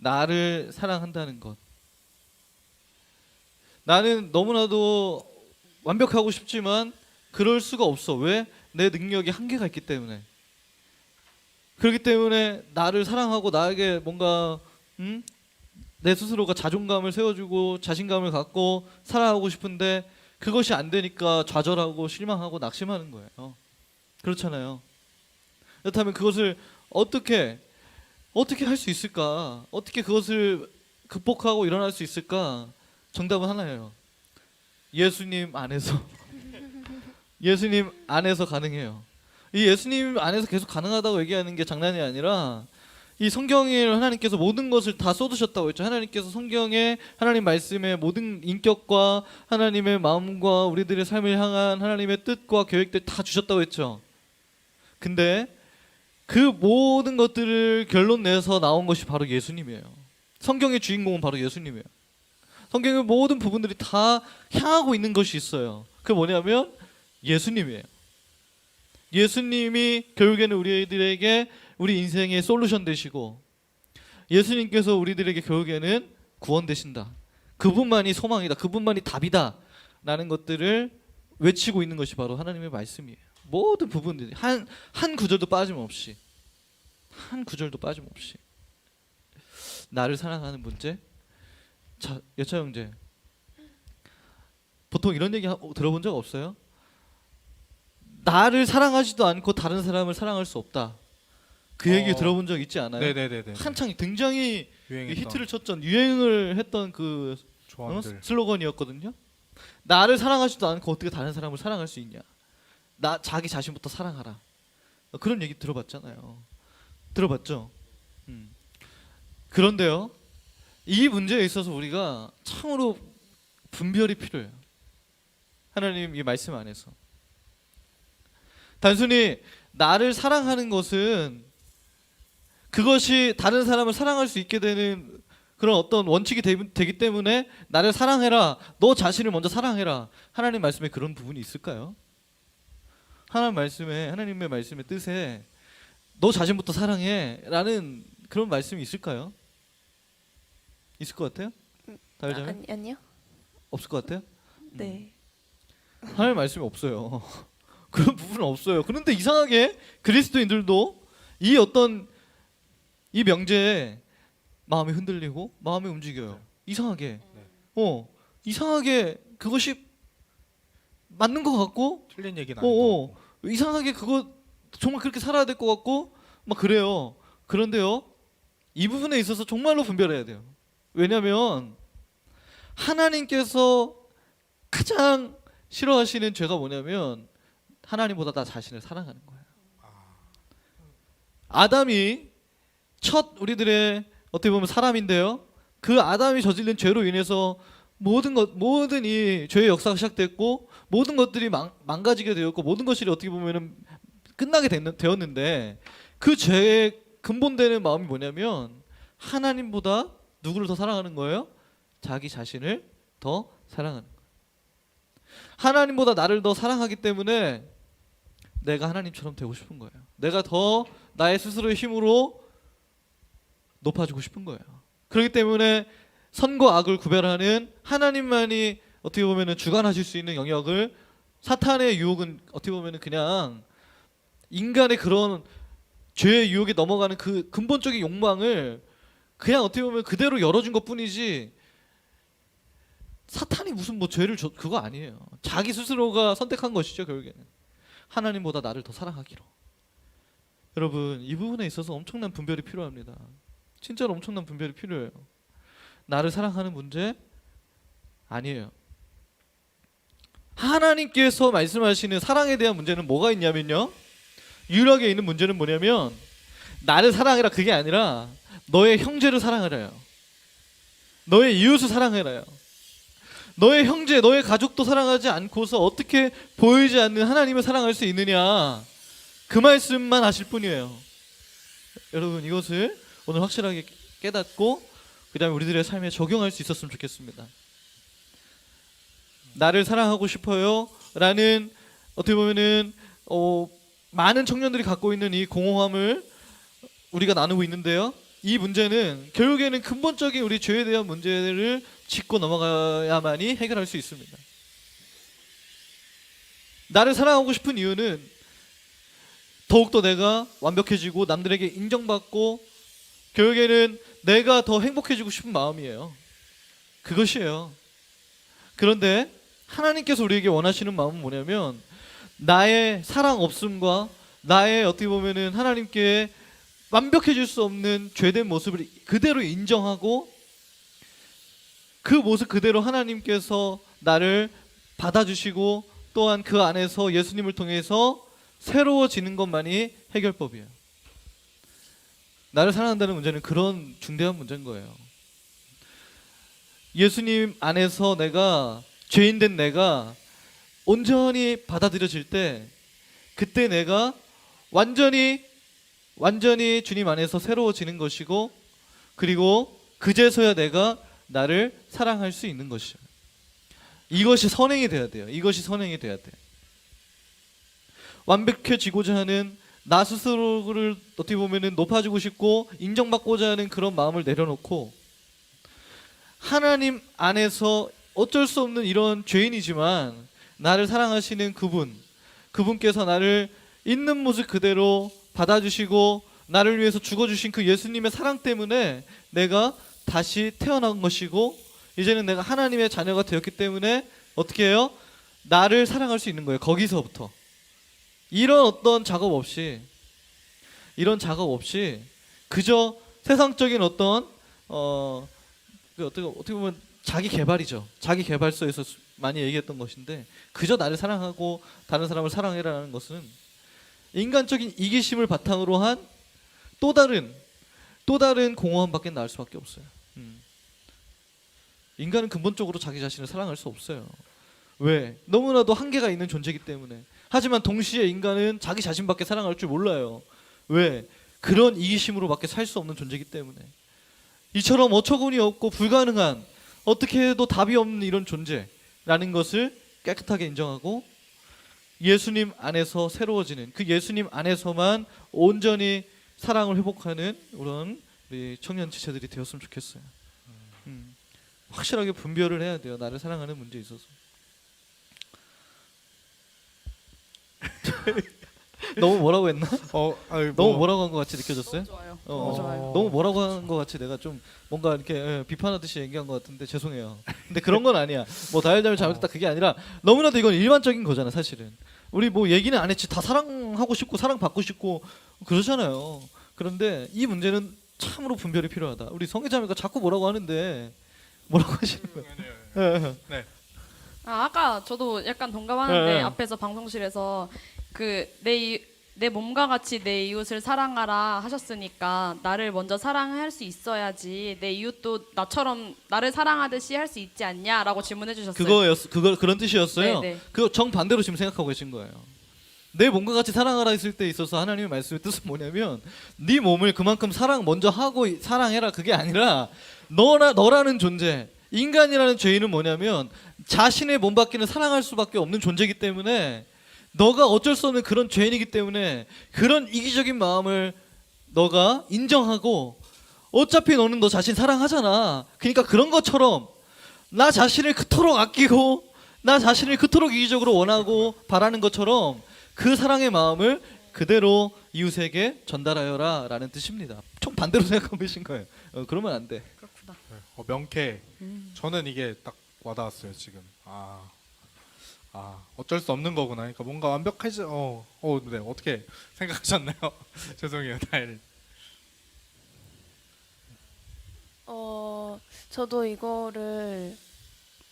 나를 사랑한다는 것. 나는 너무나도 완벽하고 싶지만 그럴 수가 없어. 왜? 내 능력이 한계가 있기 때문에. 그렇기 때문에 나를 사랑하고 나에게 뭔가 내 스스로가 자존감을 세워주고 자신감을 갖고 살아가고 싶은데 그것이 안 되니까 좌절하고 실망하고 낙심하는 거예요. 그렇잖아요. 그렇다면 그것을 어떻게 할 수 있을까? 어떻게 그것을 극복하고 일어날 수 있을까? 정답은 하나예요. 예수님 안에서. 예수님 안에서 가능해요. 이 예수님 안에서 계속 가능하다고 얘기하는 게 장난이 아니라 이 성경에 하나님께서 모든 것을 다 쏟으셨다고 했죠. 하나님께서 성경에 하나님 말씀의 모든 인격과 하나님의 마음과 우리들의 삶을 향한 하나님의 뜻과 계획들 다 주셨다고 했죠. 근데 그 모든 것들을 결론 내서 나온 것이 바로 예수님이에요. 성경의 주인공은 바로 예수님이에요. 성경의 모든 부분들이 다 향하고 있는 것이 있어요. 그게 뭐냐면 예수님이에요. 예수님이 결국에는 우리들에게 우리 인생의 솔루션 되시고 예수님께서 우리들에게 결국에는 구원 되신다. 그분만이 소망이다. 그분만이 답이다. 라는 것들을 외치고 있는 것이 바로 하나님의 말씀이에요. 모든 부분들이 한 구절도 빠짐없이 나를 사랑하는 문제. 자, 여차 형제 보통 이런 얘기 들어본 적 없어요? 나를 사랑하지도 않고 다른 사람을 사랑할 수 없다. 그 얘기 들어본 적 있지 않아요? 네네네네. 한창 굉장히 유행했던 히트를 쳤던 유행을 했던 그 조항들. 슬로건이었거든요. 나를 사랑하지도 않고 어떻게 다른 사람을 사랑할 수 있냐? 자기 자신부터 사랑하라. 그런 얘기 들어봤잖아요. 들어봤죠? 그런데요, 이 문제에 있어서 우리가 참으로 분별이 필요해요. 하나님 이 말씀 안에서 단순히 나를 사랑하는 것은 그것이 다른 사람을 사랑할 수 있게 되는 그런 어떤 원칙이 되기 때문에 나를 사랑해라, 너 자신을 먼저 사랑해라. 하나님 말씀에 그런 부분이 있을까요? 하나님의 말씀의 뜻에 너 자신부터 사랑해라는 그런 말씀이 있을까요? 있을 것 같아요? 다르자면 아니요. 없을 것 같아요? 네. 하나님 말씀이 없어요. 그런 부분은 없어요. 그런데 이상하게 그리스도인들도 이 어떤 이 명제에 마음이 흔들리고 마음이 움직여요. 이상하게. 이상하게 그것이 맞는 것 같고 틀린 얘기는 아니고. 이상하게 그거 정말 그렇게 살아야 될 것 같고 막 그래요. 그런데요. 이 부분에 있어서 정말로 분별해야 돼요. 왜냐하면 하나님께서 가장 싫어하시는 죄가 뭐냐면 하나님보다 나 자신을 사랑하는 거예요. 아담이 첫 우리들의 어떻게 보면 사람인데요. 그 아담이 저지른 죄로 인해서 모든 이 죄의 역사가 시작됐고 모든 것들이 망가지게 되었고 모든 것들이 어떻게 보면은 끝나게 되었는데 그 죄의 근본되는 마음이 뭐냐면 하나님보다 누구를 더 사랑하는 거예요? 자기 자신을 더 사랑하는 거예요. 하나님보다 나를 더 사랑하기 때문에 내가 하나님처럼 되고 싶은 거예요. 내가 더 나의 스스로의 힘으로 높아지고 싶은 거예요. 그렇기 때문에 선과 악을 구별하는 하나님만이 어떻게 보면은 주관하실 수 있는 영역을 사탄의 유혹은 어떻게 보면은 그냥 인간의 그런 죄의 유혹에 넘어가는 그 근본적인 욕망을 그냥 어떻게 보면 그대로 열어준 것뿐이지 사탄이 무슨 뭐 죄를 그거 아니에요. 자기 스스로가 선택한 것이죠. 결국에는 하나님보다 나를 더 사랑하기로. 여러분 이 부분에 있어서 엄청난 분별이 필요합니다. 진짜로 엄청난 분별이 필요해요. 나를 사랑하는 문제 아니에요. 하나님께서 말씀하시는 사랑에 대한 문제는 뭐가 있냐면요. 유일하게 있는 문제는 뭐냐면 나를 사랑해라 그게 아니라 너의 형제를 사랑하라요. 너의 이웃을 사랑해라요. 너의 형제, 너의 가족도 사랑하지 않고서 어떻게 보이지 않는 하나님을 사랑할 수 있느냐. 그 말씀만 하실 뿐이에요. 여러분 이것을 오늘 확실하게 깨닫고 그 다음에 우리들의 삶에 적용할 수 있었으면 좋겠습니다. 나를 사랑하고 싶어요 라는 어떻게 보면은 많은 청년들이 갖고 있는 이 공허함을 우리가 나누고 있는데요. 이 문제는 결국에는 근본적인 우리 죄에 대한 문제를 짚고 넘어가야만이 해결할 수 있습니다. 나를 사랑하고 싶은 이유는 더욱더 내가 완벽해지고 남들에게 인정받고 결국에는 내가 더 행복해지고 싶은 마음이에요. 그것이에요. 그런데 하나님께서 우리에게 원하시는 마음은 뭐냐면 나의 사랑 없음과 나의 어떻게 보면은 하나님께 완벽해질 수 없는 죄된 모습을 그대로 인정하고 그 모습 그대로 하나님께서 나를 받아주시고 또한 그 안에서 예수님을 통해서 새로워지는 것만이 해결법이에요. 나를 사랑한다는 문제는 그런 중대한 문제인 거예요. 예수님 안에서 내가 죄인된 내가 온전히 받아들여질 때 그때 내가 완전히 주님 안에서 새로워지는 것이고 그리고 그제서야 내가 나를 사랑할 수 있는 것이죠. 이것이 선행이 돼야 돼요. 이것이 선행이 돼야 돼요. 완벽해지고자 하는 나 스스로를 어떻게 보면은 높아지고 싶고 인정받고자 하는 그런 마음을 내려놓고 하나님 안에서 어쩔 수 없는 이런 죄인이지만 나를 사랑하시는 그분께서 나를 있는 모습 그대로 받아주시고 나를 위해서 죽어주신 그 예수님의 사랑 때문에 내가 다시 태어난 것이고 이제는 내가 하나님의 자녀가 되었기 때문에 어떻게 해요? 나를 사랑할 수 있는 거예요. 거기서부터 이런 어떤 작업 없이 그저 세상적인 어떤 어떻게 보면 자기 개발이죠. 자기 개발서에서 많이 얘기했던 것인데 그저 나를 사랑하고 다른 사람을 사랑해라는 것은 인간적인 이기심을 바탕으로 한 또 다른 공허함밖에 나올 수밖에 없어요. 인간은 근본적으로 자기 자신을 사랑할 수 없어요. 왜? 너무나도 한계가 있는 존재이기 때문에. 하지만 동시에 인간은 자기 자신밖에 사랑할 줄 몰라요. 왜? 그런 이기심으로밖에 살 수 없는 존재이기 때문에. 이처럼 어처구니 없고 불가능한 어떻게 해도 답이 없는 이런 존재라는 것을 깨끗하게 인정하고 예수님 안에서 새로워지는 그 예수님 안에서만 온전히 사랑을 회복하는 그런 우리 청년 지체들이 되었으면 좋겠어요. 확실하게 분별을 해야 돼요. 나를 사랑하는 문제에 있어서. 너무 뭐라고 했나? 아니, 너무 뭐라고 한 것 같이 느껴졌어요? 좋아요. 어, 좋아요. 너무 뭐라고 한 것 같이 내가 좀 뭔가 이렇게 비판하듯이 얘기한 것 같은데 죄송해요. 근데 그런 건 아니야. 뭐 다혈자를 잘못했다 그게 아니라 너무나도 이건 일반적인 거잖아 사실은. 우리 뭐 얘기는 안 했지 다 사랑하고 싶고 사랑받고 싶고 그러잖아요. 그런데 이 문제는 참으로 분별이 필요하다. 우리 성애자매가 자꾸 뭐라고 하는데 뭐라고 하시는 거예요? 예. 아까 저도 약간 동감하는데 네. 앞에서 방송실에서 그 내 몸과 같이 내 이웃을 사랑하라 하셨으니까 나를 먼저 사랑할 수 있어야지 내 이웃도 나처럼 나를 사랑하듯이 할 수 있지 않냐라고 질문해 주셨어요. 그런 뜻이었어요. 네, 네. 그거 정 반대로 지금 생각하고 계신 거예요. 내 몸과 같이 사랑하라 했을 때 있어서 하나님의 말씀의 뜻은 뭐냐면 네 몸을 그만큼 사랑 먼저 하고 사랑해라 그게 아니라 너라는 존재 인간이라는 죄인은 뭐냐면 자신의 몸밖에는 사랑할 수밖에 없는 존재이기 때문에 너가 어쩔 수 없는 그런 죄인이기 때문에 그런 이기적인 마음을 너가 인정하고 어차피 너는 너 자신 사랑하잖아. 그러니까 그런 것처럼 나 자신을 그토록 아끼고 나 자신을 그토록 이기적으로 원하고 바라는 것처럼 그 사랑의 마음을 그대로 이웃에게 전달하여라 라는 뜻입니다. 총 반대로 생각하고 계신 거예요. 그러면 안 돼. 그렇구나. 명쾌. 음. 저는 이게 딱 와닿았어요 지금. 어쩔 수 없는 거구나. 그러니까 뭔가 완벽하지. 네. 어떻게 생각하셨나요? 죄송해요, 다일. 저도 이거를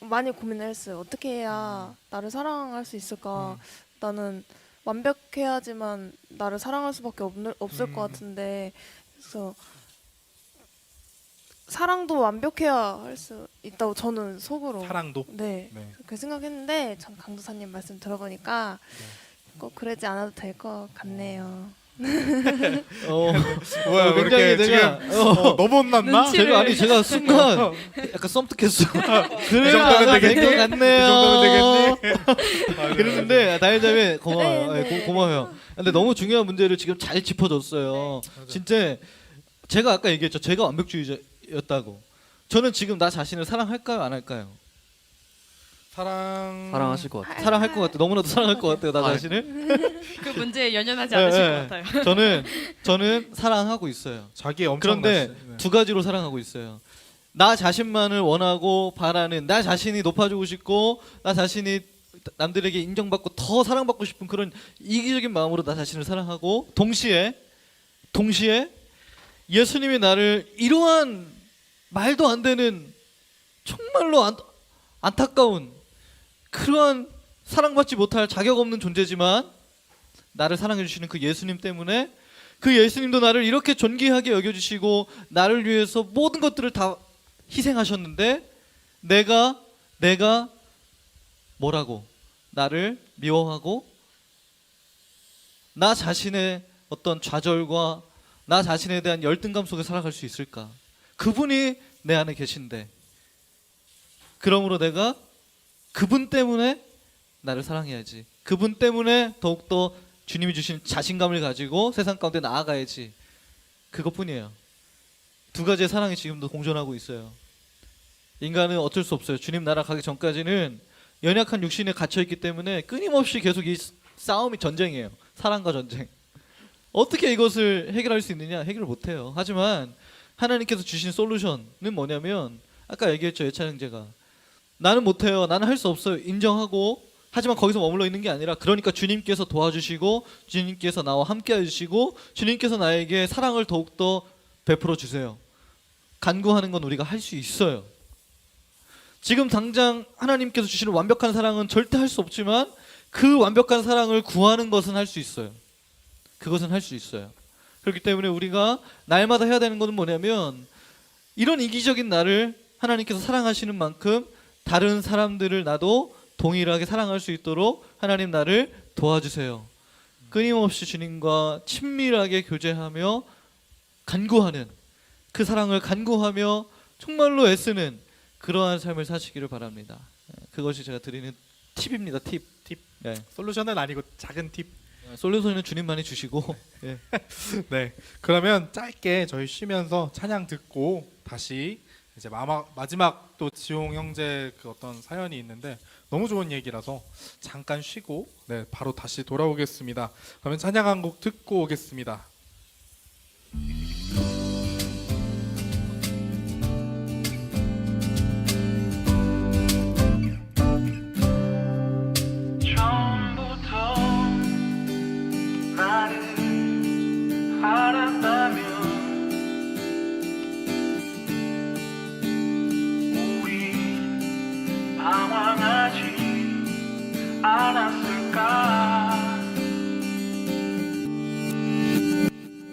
많이 고민을 했어요. 어떻게 해야 나를 사랑할 수 있을까? 나는 완벽해야지만 나를 사랑할 수밖에 없을 것 같은데 그래서 사랑도 완벽해야 할 수 있다고 저는 속으로 사랑도. 네, 네. 그렇게 생각했는데 전 강도사님 말씀 들어보니까 꼭 그러지 않아도 될 것 같네요. 뭐야, 왜 굉장히 이렇게 내가 지금 너무 혼났나? 제가 순간 약간 썸뜩했어. 그래야 정도면 안 되겠니? 될것 같네요. 이 정도면 되겠니? 그랬는데 다일자매 고마워요. 네, 네. 고마워요. 근데 너무 중요한 문제를 지금 잘 짚어줬어요. 진짜 제가 아까 얘기했죠. 제가 완벽주의자였다고. 저는 지금 나 자신을 사랑할까요, 안 할까요? 사랑하실 것 같아요. 사랑할 것 같아요. 너무나도 사랑할 것 같아요, 나 자신을. 그 문제에 연연하지 않으실 것 같아요. 저는 사랑하고 있어요. 자기 엄청. 그런데 두 가지로 사랑하고 있어요. 나 자신만을 원하고 바라는 나 자신이 높아지고 싶고 나 자신이 남들에게 인정받고 더 사랑받고 싶은 그런 이기적인 마음으로 나 자신을 사랑하고 동시에 예수님이 나를 이러한 말도 안 되는 정말로 안타까운 그러한 사랑받지 못할 자격 없는 존재지만 나를 사랑해 주시는 그 예수님 때문에 그 예수님도 나를 이렇게 존귀하게 여겨주시고 나를 위해서 모든 것들을 다 희생하셨는데 내가 뭐라고 나를 미워하고 나 자신의 어떤 좌절과 나 자신에 대한 열등감 속에 살아갈 수 있을까? 그분이 내 안에 계신데 그러므로 내가 그분 때문에 나를 사랑해야지. 그분 때문에 더욱더 주님이 주신 자신감을 가지고 세상 가운데 나아가야지. 그것뿐이에요. 두 가지의 사랑이 지금도 공존하고 있어요. 인간은 어쩔 수 없어요. 주님 나라 가기 전까지는 연약한 육신에 갇혀있기 때문에 끊임없이 계속 이 싸움이 전쟁이에요. 사랑과 전쟁. 어떻게 이것을 해결할 수 있느냐? 해결을 못해요. 하지만 하나님께서 주신 솔루션은 뭐냐면 아까 얘기했죠. 예찬 형제가 나는 못해요. 나는 할 수 없어요. 인정하고 하지만 거기서 머물러 있는 게 아니라 그러니까 주님께서 도와주시고 주님께서 나와 함께 해주시고 주님께서 나에게 사랑을 더욱더 베풀어 주세요. 간구하는 건 우리가 할 수 있어요. 지금 당장 하나님께서 주시는 완벽한 사랑은 절대 할 수 없지만 그 완벽한 사랑을 구하는 것은 할 수 있어요. 그것은 할 수 있어요. 그렇기 때문에 우리가 날마다 해야 되는 것은 뭐냐면 이런 이기적인 나를 하나님께서 사랑하시는 만큼 다른 사람들을 나도 동일하게 사랑할 수 있도록 하나님 나를 도와주세요. 끊임없이 주님과 친밀하게 교제하며 간구하는 그 사랑을 간구하며 정말로 애쓰는 그러한 삶을 사시기를 바랍니다. 그것이 제가 드리는 팁입니다. 팁. 네. 솔루션은 아니고 작은 팁. 솔루션은 주님만이 주시고. 네. 네. 그러면 짧게 저희 쉬면서 찬양 듣고 다시 이제 마지막 또 지용 형제 그 어떤 사연이 있는데 너무 좋은 얘기라서 잠깐 쉬고 네 바로 다시 돌아오겠습니다. 그러면 찬양 한 곡 듣고 오겠습니다. 처음부터 나를 알았다면 우리 방황하지 않았을까.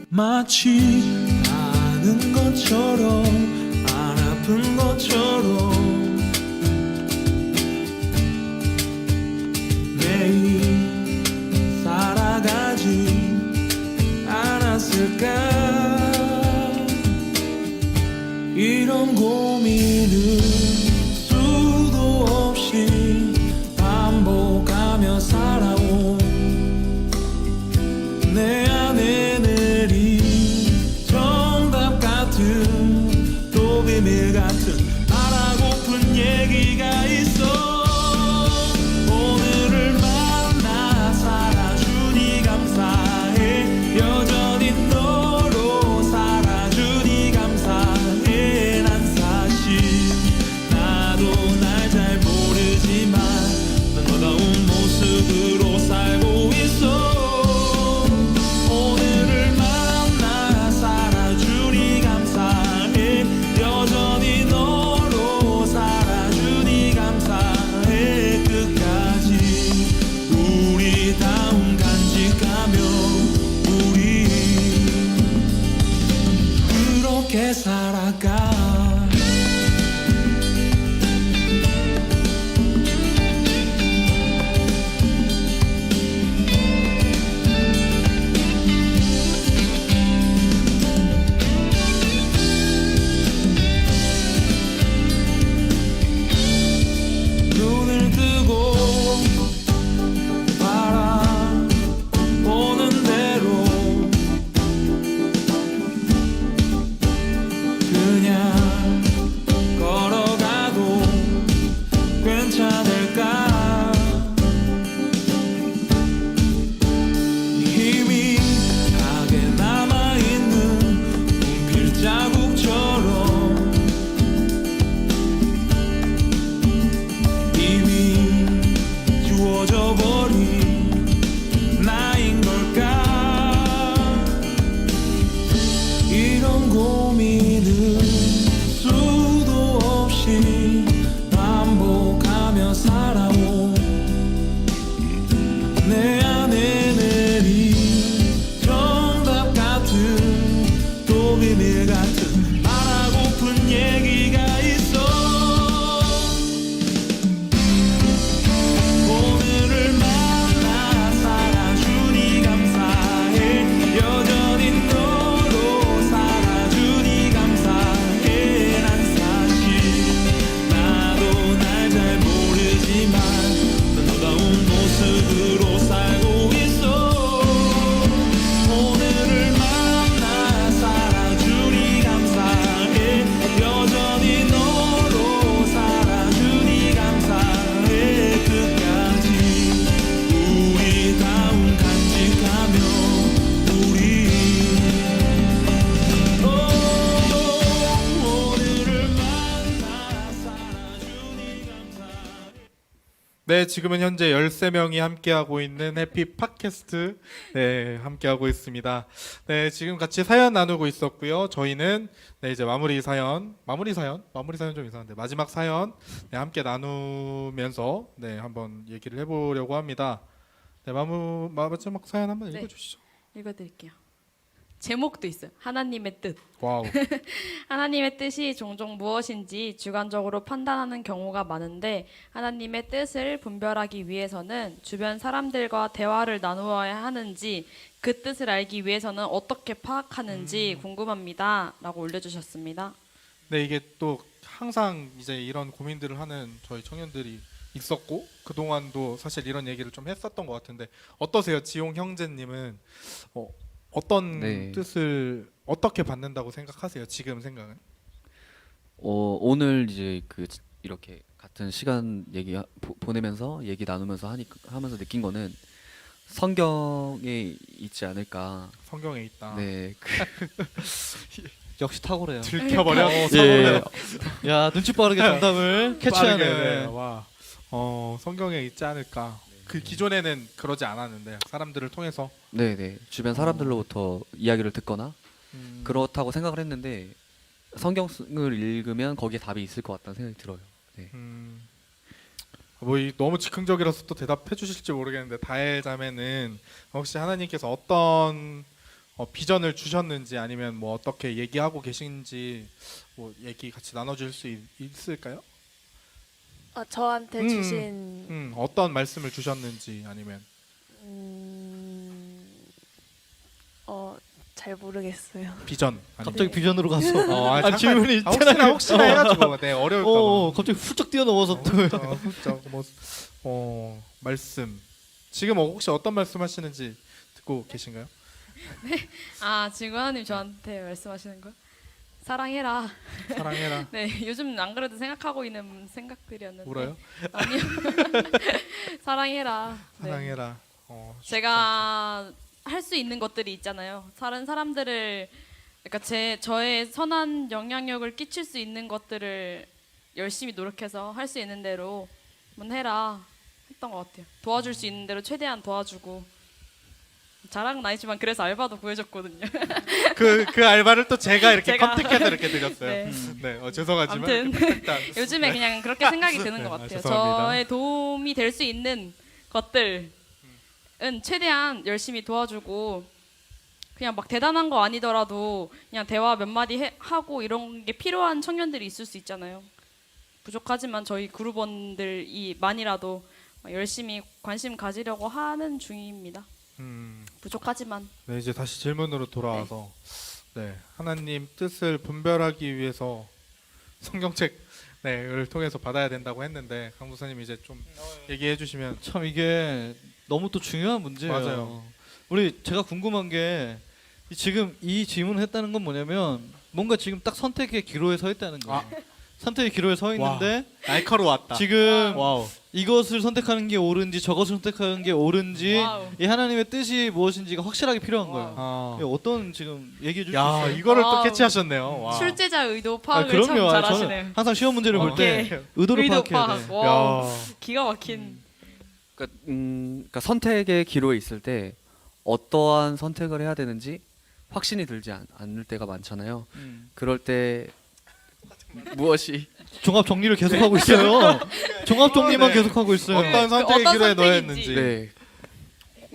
마치 아는 것처럼 안 아픈 것처럼 매일 살아가지 않았을까. 이런 고민을 수도 없이 반복하며 살아온 내 안에 내린 정답 같은 또 비밀 같은 말하고픈 얘기가 있어. 오늘을 만나 살아주니 감사해. 여전히 너로 살아주니 감사해. 난 사실 나도 날 잘 모르지만 넌 너다운 모습으로 살고 있어. 오늘을 만나 살아주니 감사해. 여전히 너로 살아주니 감사해. 끝까지 우리다움 간직하며 우리 그렇게 살아가. 눈을 뜨고 바라보는 대로 그냥 걸어가도 괜찮을까. 희미하게 남아있는 분필 자국처럼 이미 주어져 버린 나인 걸까. 이런 고민을 수도 없이 반복하며 살아온 내 안에 내린 정답 같은 또 비밀 같은 말하고픈 얘기가 있어. 오늘을 만나 살아주니 감사해. 여전히 너로 살아주니 감사해. 난 사실 나도 날 잘 모르지만 넌 너다운 모습으로 살고 있어. 오늘을 만나 살아주니 감사해. 여전히 너로 살아주니 감사해. 끝까지 우리다움 간직하며 우리 오늘을 만나 살아주니 감사해. 네, 지금은 현재 13명이 함께하고 있는 해피 팟캐스트 네, 함께하고 있습니다. 네, 지금 같이 사연 나누고 있었고요. 저희는 네, 이제 마무리 사연 좀 이상한데 마지막 사연 네, 함께 나누면서 네, 한번 얘기를 해보려고 합니다. 네, 마지막 사연 한번 네. 읽어주시죠. 읽어드릴게요. 제목도 있어요. 하나님의 뜻. 와우. 하나님의 뜻이 종종 무엇인지 주관적으로 판단하는 경우가 많은데 하나님의 뜻을 분별하기 위해서는 주변 사람들과 대화를 나누어야 하는지 그 뜻을 알기 위해서는 어떻게 파악하는지 궁금합니다. 라고 올려주셨습니다. 네, 이게 또 항상 이제 이런 고민들을 하는 저희 청년들이 있었고 그동안도 사실 이런 얘기를 좀 했었던 것 같은데 어떠세요? 지용 형제님은 어떤 네. 뜻을 어떻게 받는다고 생각하세요? 지금 생각은? 오늘 이제 이렇게 같은 시간 보내면서 얘기 나누면서 하면서 느낀 거는 성경에 있지 않을까. 성경에 있다. 네. 역시 탁월해요. 들켜버려. 예. 야 눈치 빠르게 정답을 캐치하네. 빠르게, 네. 와. 성경에 있지 않을까. 그 기존에는 그러지 않았는데 사람들을 통해서 네. 주변 사람들로부터 이야기를 듣거나 그렇다고 생각을 했는데 성경을 읽으면 거기에 답이 있을 것 같다는 생각이 들어요. 네. 너무 즉흥적이라서 또 대답해 주실지 모르겠는데 다혜 자매는 혹시 하나님께서 어떤 비전을 주셨는지 아니면 뭐 어떻게 얘기하고 계신지 뭐 얘기 같이 나눠줄 수 있을까요? 저한테 주신 어떤 말씀을 주셨는지 아니면 잘 모르겠어요. 비전 갑자기 비전으로 갔어. 잠깐, 질문이 혹시나 해가지고 네 어려울까봐 갑자기 훌쩍 뛰어넘어서 또. 말씀 지금 혹시 어떤 말씀 하시는지 듣고 계신가요? 지금 하나님 저한테 말씀하시는 거? 사랑해라. 사랑해라. 네, 요즘 안 그래도 생각하고 있는 생각들이었는데. 울어요? 아니요. 사랑해라. 네. 사랑해라. 제가 할 수 있는 것들이 있잖아요. 다른 사람들을 그러니까 저의 선한 영향력을 끼칠 수 있는 것들을 열심히 노력해서 할 수 있는 대로 한번 해라 했던 것 같아요. 도와줄 수 있는 대로 최대한 도와주고 자랑은 아니지만 그래서 알바도 구해줬거든요. 그 알바를 또 제가 이렇게 제가- 컨택해서 이렇게 드렸어요. 네. 네, 죄송하지만 아무튼 일단 요즘에 그냥 그렇게 생각이 드는 것 같아요. 죄송합니다. 저의 도움이 될 수 있는 것들은 최대한 열심히 도와주고 그냥 막 대단한 거 아니더라도 그냥 대화 몇 마디 하고 이런 게 필요한 청년들이 있을 수 있잖아요. 부족하지만 저희 그룹원들이 만이라도 열심히 관심 가지려고 하는 중입니다. 부족하지만 네, 이제 다시 질문으로 돌아와서 네, 하나님 뜻을 분별하기 위해서 성경책을 통해서 받아야 된다고 했는데 강 목사님 이제 좀 얘기해 주시면. 참 이게 너무 또 중요한 문제예요. 맞아요. 제가 궁금한 게 지금 이 질문을 했다는 건 뭐냐면 뭔가 지금 딱 선택의 기로에 서 있다는 거예요. 선택의 기로에 서 있는데 날카로웠다. 지금 와우. 이것을 선택하는 게 옳은지 저것을 선택하는 게 옳은지 와우. 이 하나님의 뜻이 무엇인지가 확실하게 필요한 거예요. 이게 어떤 지금 얘기해 줄 수 야, 있어요? 이거를 또 와우. 캐치하셨네요. 와. 출제자 의도 파악을 그럼요. 참 잘하시네요. 저는 항상 시험 문제를 볼 때 오케이. 의도를 의도 파악해야 파악. 돼. 와, 야. 기가 막힌. 그러니까 선택의 기로에 있을 때 어떠한 선택을 해야 되는지 확신이 들지 않을 때가 많잖아요. 그럴 때 무엇이 종합 정리를 계속하고 있어요. 종합 정리만 네. 계속하고 있어요. 어떤 선택의 어떤 기로에 넣어야 선택인지. 했는지 네.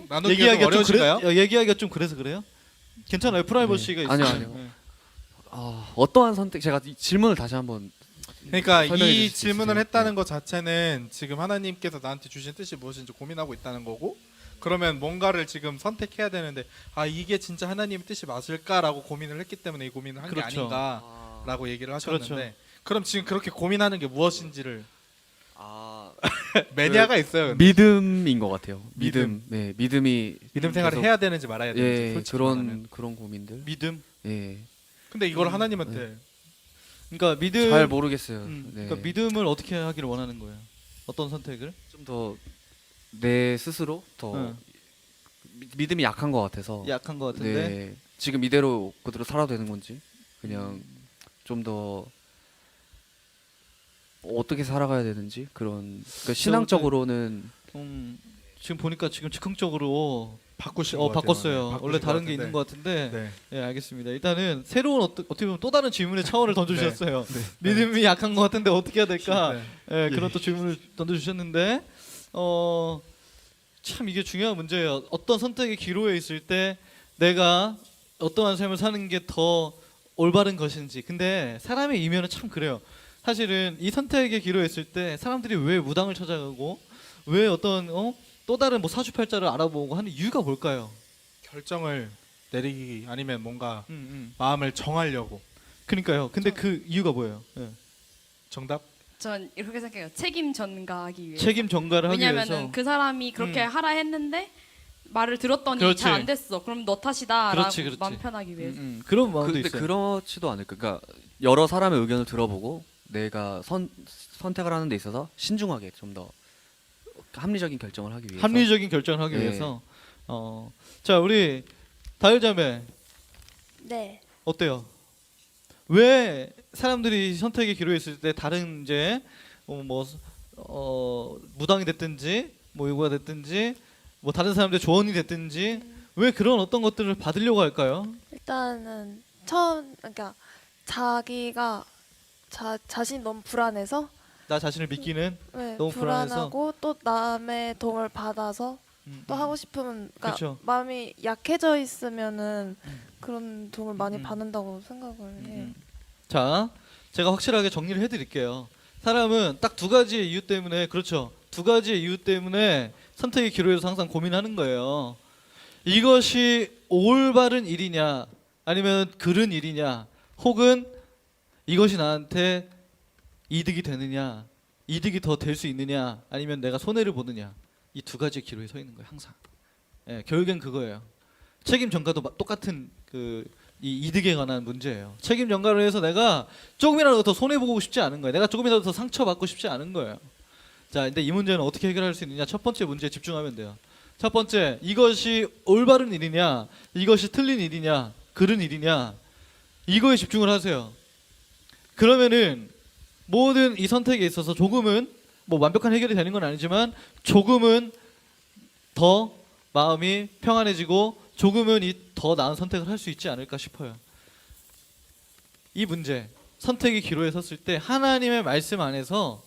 나누기가 좀 얘기하기가 좀 어려우신가요? 얘기하기가 좀 그래서 그래요? 괜찮아요. 프라이버시가 있어요. 아니요. 네. 어떠한 선택 제가 이 질문을 다시 한번 그러니까 설명해 이 주실 수 질문을 있으세요? 했다는 것 자체는 지금 하나님께서 나한테 주신 뜻이 무엇인지 고민하고 있다는 거고, 그러면 뭔가를 지금 선택해야 되는데 이게 진짜 하나님의 뜻이 맞을까라고 고민을 했기 때문에 이 고민을 한 게 그렇죠. 아닌가라고 얘기를 하셨는데, 그렇죠. 그럼 지금 그렇게 고민하는 게 무엇인지를 아, 매니아가 있어요. 근데. 믿음인 것 같아요. 믿음. 네, 믿음이 믿음 생활을 계속- 해야 되는지 말아야 되는지 예, 솔직히 말하면. 그런 고민들. 믿음. 예, 근데 이걸 하나님한테 그러니까 믿음. 잘 모르겠어요. 네. 그러니까 믿음을 어떻게 하기를 원하는 거예요? 어떤 선택을? 좀 더 내 스스로 더 응. 믿음이 약한 것 같아서. 약한 것 같은데. 네, 지금 이대로 그대로 살아도 되는 건지 그냥 좀 더 어떻게 살아가야 되는지 그런 그러니까 신앙적으로는 지금 보니까 지금 즉흥적으로 바꾸신 것 같아요. 바꿨어요. 네, 바꾸신 원래 다른 것 게 있는 것 같은데. 네. 예, 알겠습니다. 일단은 새로운 어떻게 보면 또 다른 질문의 차원을 던져주셨어요. 네. 믿음이 약한 것 같은데 어떻게 해야 될까? 네. 예, 그런 또 질문을 던져주셨는데, 참 이게 중요한 문제예요. 어떤 선택의 기로에 있을 때 내가 어떠한 삶을 사는 게 더 올바른 것인지. 근데 사람의 이면은 참 그래요. 사실은 이 선택의 기로에 있을 때 사람들이 왜 무당을 찾아가고 왜 어떤 또 다른 뭐 사주팔자를 알아보고 하는 이유가 뭘까요? 결정을 내리기 아니면 뭔가 마음을 정하려고. 그러니까요. 근데 그 이유가 뭐예요? 예. 정답? 전 이렇게 생각해요. 책임 전가하기 위해서. 책임 전가를 하기 위해서. 왜냐면은 그 사람이 그렇게 하라 했는데 말을 들었더니 그렇지. 잘 안 됐어. 그럼 너 탓이다라고 그렇지, 그렇지. 마음 편하기 위해서. 그런 마음도 근데 있어요. 그렇지도 않을까. 그러니까 여러 사람의 의견을 들어보고 내가 선택을 하는 데 있어서 신중하게 좀 더 합리적인 결정을 하기 위해서. 합리적인 결정을 하기 네. 위해서. 자, 우리 다율자매 네. 어때요? 왜 사람들이 선택의 기로에 있을 때 다른 이제 무당이 됐든지 뭐 요구가 됐든지 뭐 다른 사람들의 조언이 됐든지 왜 그런 어떤 것들을 받으려고 할까요? 일단은 그러니까 자기가 자신이 너무 불안해서 나 자신을 믿기는 네, 너무 불안해서? 불안하고 또 남의 도움을 받아서 또 하고 싶으면 그러니까 그쵸. 마음이 약해져 있으면은 그런 도움을 많이 음. 받는다고 생각을 해요. 자, 제가 확실하게 정리를 해드릴게요. 사람은 딱 두 가지의 이유 때문에 그렇죠. 두 가지의 이유 때문에 선택의 기로에서 항상 고민하는 거예요. 이것이 올바른 일이냐, 아니면 그른 일이냐, 혹은 이것이 나한테 이득이 되느냐, 이득이 더 될 수 있느냐, 아니면 내가 손해를 보느냐, 이 두 가지의 기로에 서 있는 거예요, 항상. 예, 결국엔 그거예요. 책임 전가도 똑같은 이 이득에 관한 문제예요. 책임 전가를 해서 내가 조금이라도 더 손해 보고 싶지 않은 거예요. 내가 조금이라도 더 상처 받고 싶지 않은 거예요. 자, 근데 이 문제는 어떻게 해결할 수 있느냐? 첫 번째 문제에 집중하면 돼요. 첫 번째, 이것이 올바른 일이냐, 이것이 틀린 일이냐, 그른 일이냐, 이거에 집중을 하세요. 그러면은 모든 이 선택에 있어서 조금은 뭐 완벽한 해결이 되는 건 아니지만 조금은 더 마음이 평안해지고 조금은 더 나은 선택을 할 수 있지 않을까 싶어요. 이 문제, 선택의 기로에 섰을 때 하나님의 말씀 안에서,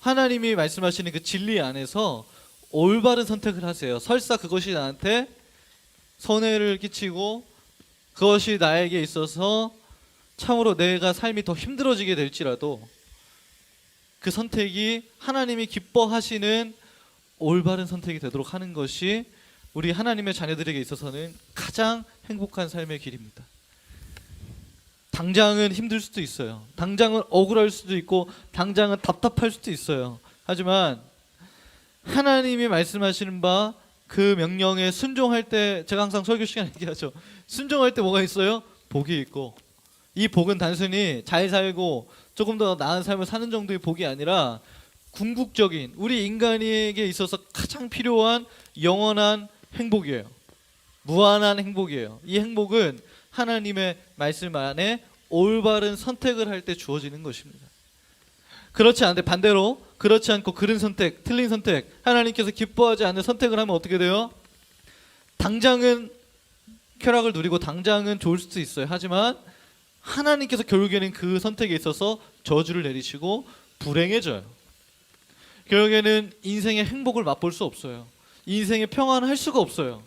하나님이 말씀하시는 그 진리 안에서 올바른 선택을 하세요. 설사 그것이 나한테 손해를 끼치고 그것이 나에게 있어서 참으로 내가 삶이 더 힘들어지게 될지라도 그 선택이 하나님이 기뻐하시는 올바른 선택이 되도록 하는 것이 우리 하나님의 자녀들에게 있어서는 가장 행복한 삶의 길입니다. 당장은 힘들 수도 있어요. 당장은 억울할 수도 있고 당장은 답답할 수도 있어요. 하지만 하나님이 말씀하시는 바 그 명령에 순종할 때, 제가 항상 설교 시간에 얘기하죠. 순종할 때 뭐가 있어요? 복이 있고, 이 복은 단순히 잘 살고 조금 더 나은 삶을 사는 정도의 복이 아니라 궁극적인 우리 인간에게 있어서 가장 필요한 영원한 행복이에요. 무한한 행복이에요. 이 행복은 하나님의 말씀 안에 올바른 선택을 할 때 주어지는 것입니다. 그렇지 않은데 반대로 그렇지 않고 그른 선택, 틀린 선택, 하나님께서 기뻐하지 않는 선택을 하면 어떻게 돼요? 당장은 쾌락을 누리고 당장은 좋을 수도 있어요. 하지만 하나님께서 결국에는 그 선택에 있어서 저주를 내리시고 불행해져요. 결국에는 인생의 행복을 맛볼 수 없어요. 인생의 평안을 할 수가 없어요.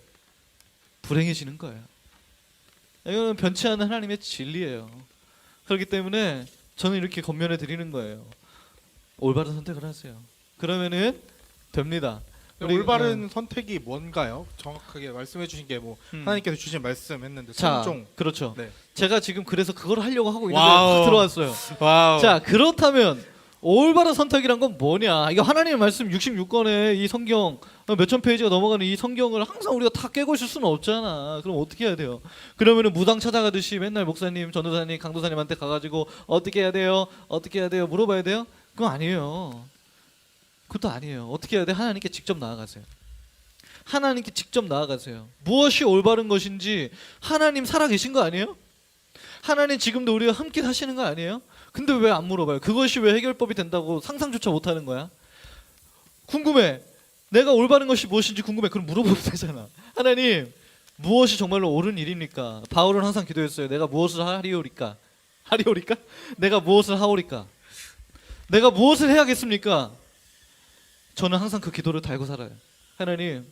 불행해지는 거예요. 이거는 변치 않는 하나님의 진리예요. 그렇기 때문에 저는 이렇게 권면해 드리는 거예요. 올바른 선택을 하세요. 그러면은 됩니다. 올바른 선택이 뭔가요? 정확하게 말씀해 주신 게 뭐 하나님께서 주신 말씀했는데 자, 순종. 그렇죠. 네. 제가 지금 그래서 그걸 하려고 하고 있는데 와우. 확 들어왔어요. 와우. 자, 그렇다면 올바른 선택이란 건 뭐냐? 이거 하나님의 말씀 66권의 이 성경 몇천 페이지가 넘어가는 이 성경을 항상 우리가 다 깨고 있을 수는 없잖아. 그럼 어떻게 해야 돼요? 그러면은 무당 찾아가듯이 맨날 목사님, 전도사님, 강도사님한테 가가지고 어떻게 해야 돼요? 어떻게 해야 돼요? 물어봐야 돼요? 그건 아니에요. 그것도 아니에요. 어떻게 해야 돼? 하나님께 직접 나아가세요. 하나님께 직접 나아가세요. 무엇이 올바른 것인지 하나님 살아계신 거 아니에요? 하나님 지금도 우리가 함께 사시는 거 아니에요? 근데 왜 안 물어봐요? 그것이 왜 해결법이 된다고 상상조차 못하는 거야? 궁금해. 내가 올바른 것이 무엇인지 궁금해. 그럼 물어보면 되잖아. 하나님, 무엇이 정말로 옳은 일입니까? 바울은 항상 기도했어요. 내가 무엇을 하리오리까? 하리오리까? 내가 무엇을 하오리까? 내가 무엇을 해야겠습니까? 저는 항상 그 기도를 달고 살아요. 하나님,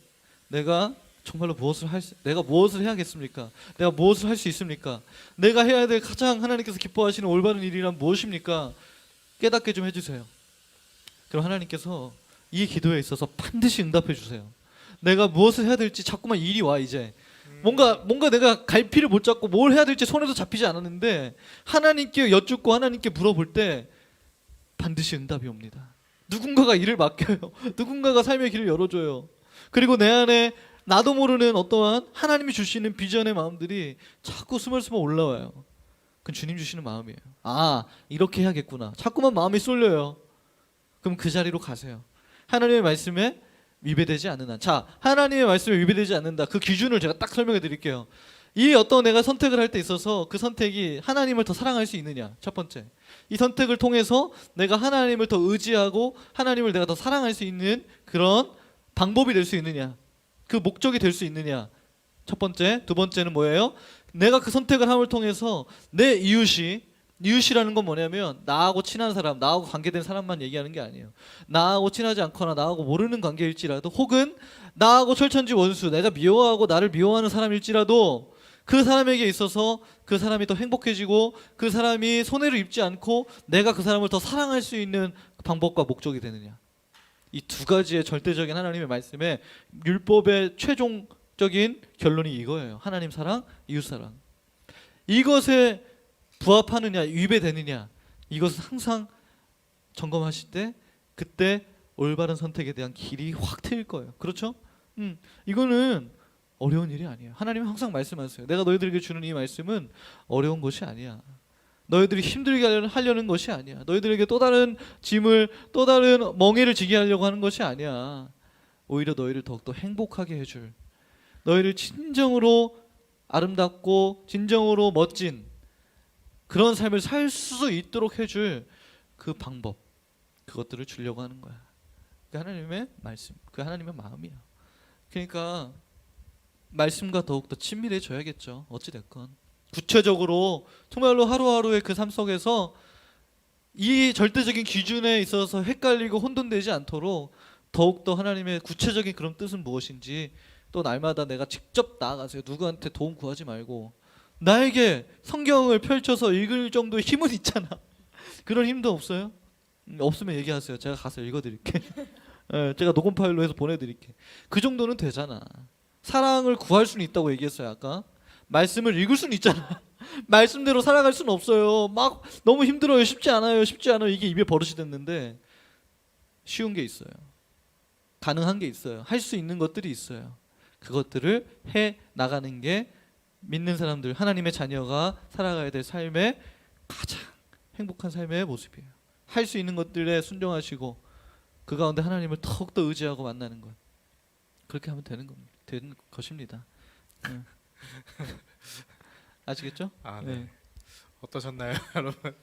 내가 정말로 내가 무엇을 해야겠습니까? 내가 무엇을 할 수 있습니까? 내가 해야 될 가장 하나님께서 기뻐하시는 올바른 일이란 무엇입니까? 깨닫게 좀 해주세요. 그럼 하나님께서 이 기도에 있어서 반드시 응답해 주세요. 내가 무엇을 해야 될지 자꾸만 일이 와 이제. 뭔가 내가 갈피를 못 잡고 뭘 해야 될지 손에도 잡히지 않았는데 하나님께 여쭙고 하나님께 물어볼 때 반드시 응답이 옵니다. 누군가가 일을 맡겨요. 누군가가 삶의 길을 열어줘요. 그리고 내 안에 나도 모르는 어떠한 하나님이 주시는 비전의 마음들이 자꾸 스멀스멀 올라와요. 그건 주님 주시는 마음이에요. 아, 이렇게 해야겠구나. 자꾸만 마음이 쏠려요. 그럼 그 자리로 가세요. 하나님의 말씀에 위배되지 않는 한. 자, 하나님의 말씀에 위배되지 않는다. 그 기준을 제가 딱 설명해 드릴게요. 이 어떤 내가 선택을 할 때 있어서 그 선택이 하나님을 더 사랑할 수 있느냐. 첫 번째. 이 선택을 통해서 내가 하나님을 더 의지하고 하나님을 내가 더 사랑할 수 있는 그런 방법이 될 수 있느냐. 그 목적이 될 수 있느냐. 첫 번째. 두 번째는 뭐예요? 내가 그 선택을 함을 통해서 내 이웃이라는 건 뭐냐면 나하고 친한 사람, 나하고 관계된 사람만 얘기하는 게 아니에요. 나하고 친하지 않거나 나하고 모르는 관계일지라도 혹은 나하고 철천지 원수, 내가 미워하고 나를 미워하는 사람일지라도 그 사람에게 있어서 그 사람이 더 행복해지고 그 사람이 손해를 입지 않고 내가 그 사람을 더 사랑할 수 있는 방법과 목적이 되느냐. 이 두 가지의 절대적인 하나님의 말씀에 율법의 최종적인 결론이 이거예요. 하나님 사랑, 이웃 사랑. 이것에 부합하느냐, 위배되느냐, 이것은 항상 점검하실 때 그때 올바른 선택에 대한 길이 확 트일 거예요. 그렇죠? 이거는 어려운 일이 아니에요. 하나님은 항상 말씀하세요. 내가 너희들에게 주는 이 말씀은 어려운 것이 아니야. 너희들이 힘들게 하려는 것이 아니야. 너희들에게 또 다른 짐을, 또 다른 멍에를 지게 하려고 하는 것이 아니야. 오히려 너희를 더욱더 행복하게 해줄, 너희를 진정으로 아름답고 진정으로 멋진 그런 삶을 살 수 있도록 해줄 그 방법, 그것들을 주려고 하는 거야. 그 하나님의 말씀, 그 하나님의 마음이야. 그러니까 말씀과 더욱더 친밀해져야겠죠. 어찌 됐건 구체적으로 정말로 하루하루의 그 삶 속에서 이 절대적인 기준에 있어서 헷갈리고 혼돈되지 않도록 더욱더 하나님의 구체적인 그런 뜻은 무엇인지 또 날마다 내가 직접 나아가세요. 누구한테 도움 구하지 말고 나에게 성경을 펼쳐서 읽을 정도의 힘은 있잖아. 그런 힘도 없어요? 없으면 얘기하세요. 제가 가서 읽어드릴게. 제가 녹음 파일로 해서 보내드릴게. 그 정도는 되잖아. 사랑을 구할 수는 있다고 얘기했어요 아까. 말씀을 읽을 수는 있잖아. 말씀대로 살아갈 수는 없어요. 막 너무 힘들어요. 쉽지 않아요. 이게 입에 버릇이 됐는데 쉬운 게 있어요. 가능한 게 있어요. 할 수 있는 것들이 있어요. 그것들을 해 나가는 게 믿는 사람들, 하나님의 자녀가 살아가야 될 삶의 가장 행복한 삶의 모습이에요. 할 수 있는 것들에 순종하시고 그 가운데 하나님을 더욱더 의지하고 만나는 것. 그렇게 하면 되는 것입니다. 아시겠죠? 아, 네. 어떠셨나요, 여러분?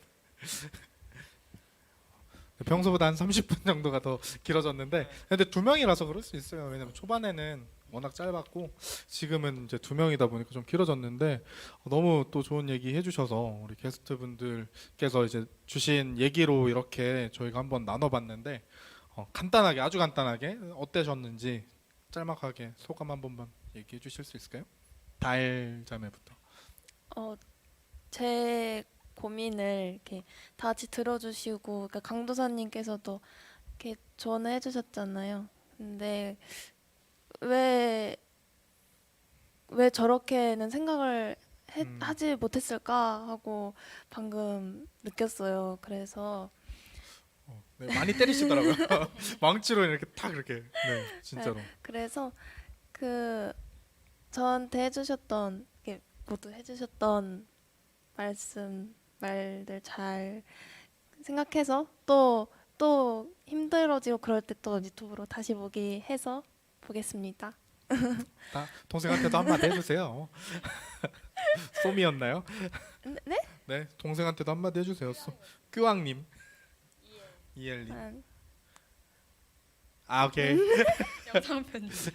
평소보다 한 30분 정도가 더 길어졌는데, 근데 두 명이라서 그럴 수 있어요. 왜냐면 초반에는 워낙 짧았고 지금은 이제 두 명이다 보니까 좀 길어졌는데 너무 또 좋은 얘기 해주셔서 우리 게스트분들께서 이제 주신 얘기로 이렇게 저희가 한번 나눠봤는데 간단하게, 아주 간단하게 어떠셨는지 짤막하게 소감 한 번만 얘기해 주실 수 있을까요? 달 자매부터. 제 고민을 이렇게 다 같이 들어주시고, 그러니까 강도사님께서도 이렇게 조언을 해주셨잖아요. 근데 왜 저렇게는 생각을 하지 못했을까 하고 방금 느꼈어요. 그래서 네, 많이 때리시더라고요. 망치로 이렇게 탁 이렇게. 네, 진짜로. 그래서 그 저한테 해주셨던, 이렇게 모두 해주셨던 말들 잘 생각해서 또 힘들어지고 그럴 때 또 유튜브로 다시 보기 해서 보겠습니다. 동생한테도 한마디 해주세요. 솜이었나요? 네? 네, 동생한테도 한마디 해주세요. 큐왕님, 이엘님. 아, 오케이. 영상 편집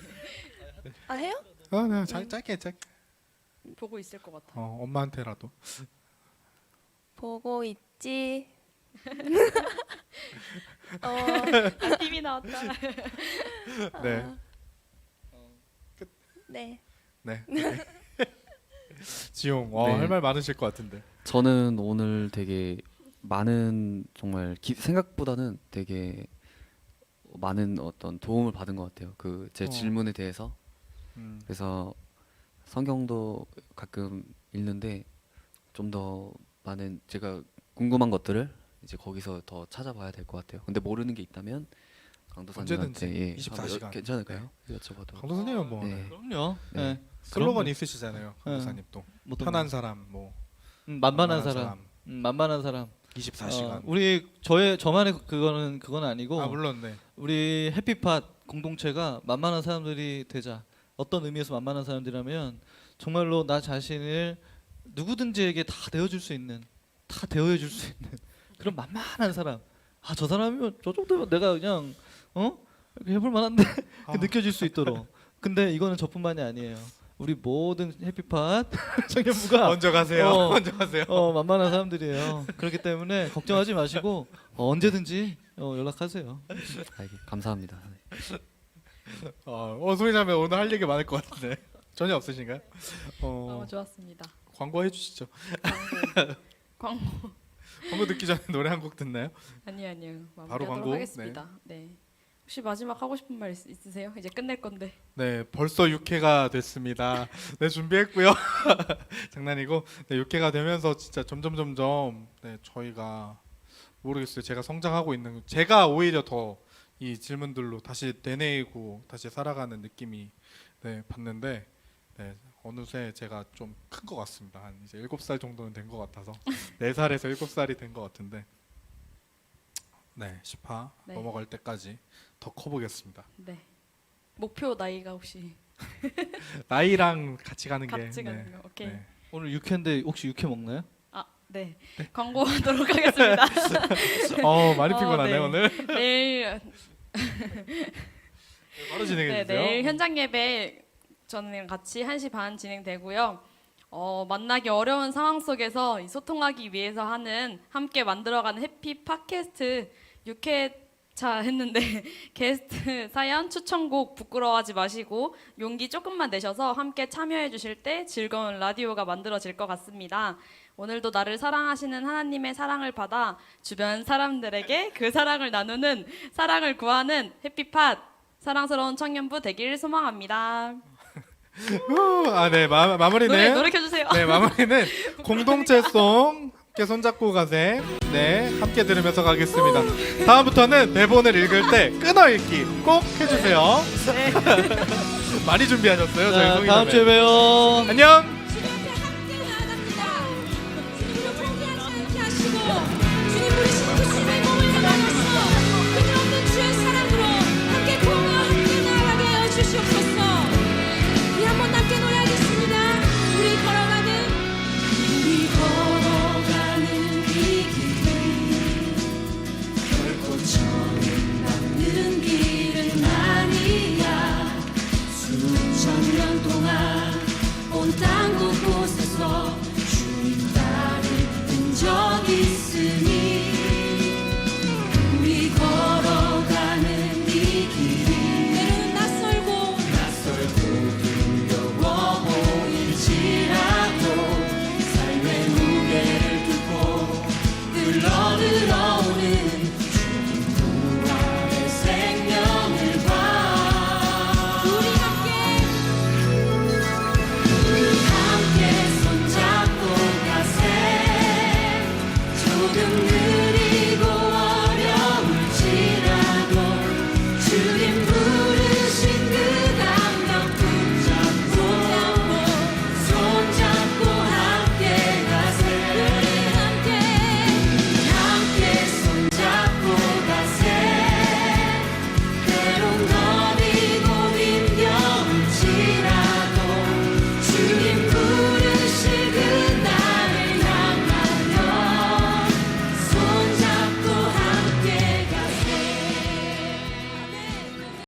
아, 해요? 네, 짧게. 보고 있을 것 같아. 엄마한테라도. 보고 있지. 힘이 나왔다. 네. 네. 네. 지용, 네. 할 말 많으실 것 같은데. 저는 오늘 되게 많은 정말 생각보다는 되게 많은 어떤 도움을 받은 것 같아요. 그 제 질문에 대해서. 그래서 성경도 가끔 읽는데 좀 더 많은 제가 궁금한 것들을 이제 거기서 더 찾아봐야 될 것 같아요. 근데 모르는 게 있다면 강도사님한테 언제든지 예, 24시간. 한번 괜찮을까요? 여쭤봐도. 강도사님은 뭐 네. 그럼요. 네. 네. 슬로건 있으시잖아요. 네. 강도사님 또 뭐 편한 사람 뭐 만만한 사람. 만만한 사람. 24시간. 우리 저만의 그건 아니고 아 물론 네. 우리 해피팟 공동체가 만만한 사람들이 되자. 어떤 의미에서 만만한 사람들이라면 정말로 나 자신을 누구든지에게 다 대어줄 수 있는, 다 대어해줄 수 있는 그런 만만한 사람. 아 저 사람이면 저 정도면 내가 그냥 이렇게 해볼 만한데 느껴질 수 있도록. 근데 이거는 저뿐만이 아니에요. 우리 모든 해피팟 청년부가 먼저 가세요. 어. 먼저 가세요. 만만한 사람들이에요. 그렇기 때문에 걱정하지 마시고 언제든지 연락하세요. 감사합니다. 소희자매 오늘 할 얘기 많을 것 같은데 전혀 없으신가요? 너무 좋았습니다. 광고 해주시죠. 광고 광고 듣기 전에 노래 한 곡 듣나요? 아니요. 바로 마무리하도록 광고? 하겠습니다. 네. 혹시 마지막 하고 싶은 말 있으세요? 이제 끝낼 건데. 네, 벌써 6회가 됐습니다. 네, 준비했고요. 장난이고, 네, 6회가 되면서 진짜 점점 네, 저희가 모르겠어요. 제가 성장하고 있는, 제가 오히려 더 이 질문들로 다시 되뇌이고 다시 살아가는 느낌이 네, 받는데, 네, 어느새 제가 좀 큰 것 같습니다. 한 이제 7살 정도는 된 것 같아서 4살에서 7살이 된 것 같은데, 네, 10화 네. 넘어갈 때까지 더 커보겠습니다. 네. 목표 나이가 혹시 나이랑 같이 가는 게 같이 가는 거. 오케이. 네. 오늘 육회인데 혹시 육회 먹나요? 네. 광고하도록 하겠습니다. 많이 피곤하네 네. 오늘. 내일 바로 진행해 주세요. 내일 현장 예배 저는 같이 1시 반 진행되고요. 만나기 어려운 상황 속에서 이 소통하기 위해서 하는 함께 만들어가는 해피 팟캐스트 6회차 했는데 게스트 사연 추천곡 부끄러워하지 마시고 용기 조금만 내셔서 함께 참여해 주실 때 즐거운 라디오가 만들어질 것 같습니다. 오늘도 나를 사랑하시는 하나님의 사랑을 받아 주변 사람들에게 그 사랑을 나누는 사랑을 구하는 해피팟 사랑스러운 청년부 되길 소망합니다. 네 마무리는 노래 켜주세요. 네 마무리는 공동체송 함께 손잡고 가세. 네 함께 들으면서 가겠습니다. 다음부터는 대본을 읽을 때 끊어 읽기 꼭 해주세요. 많이 준비하셨어요. 저희 자, 송이자매. 다음 주에 봬요. 안녕.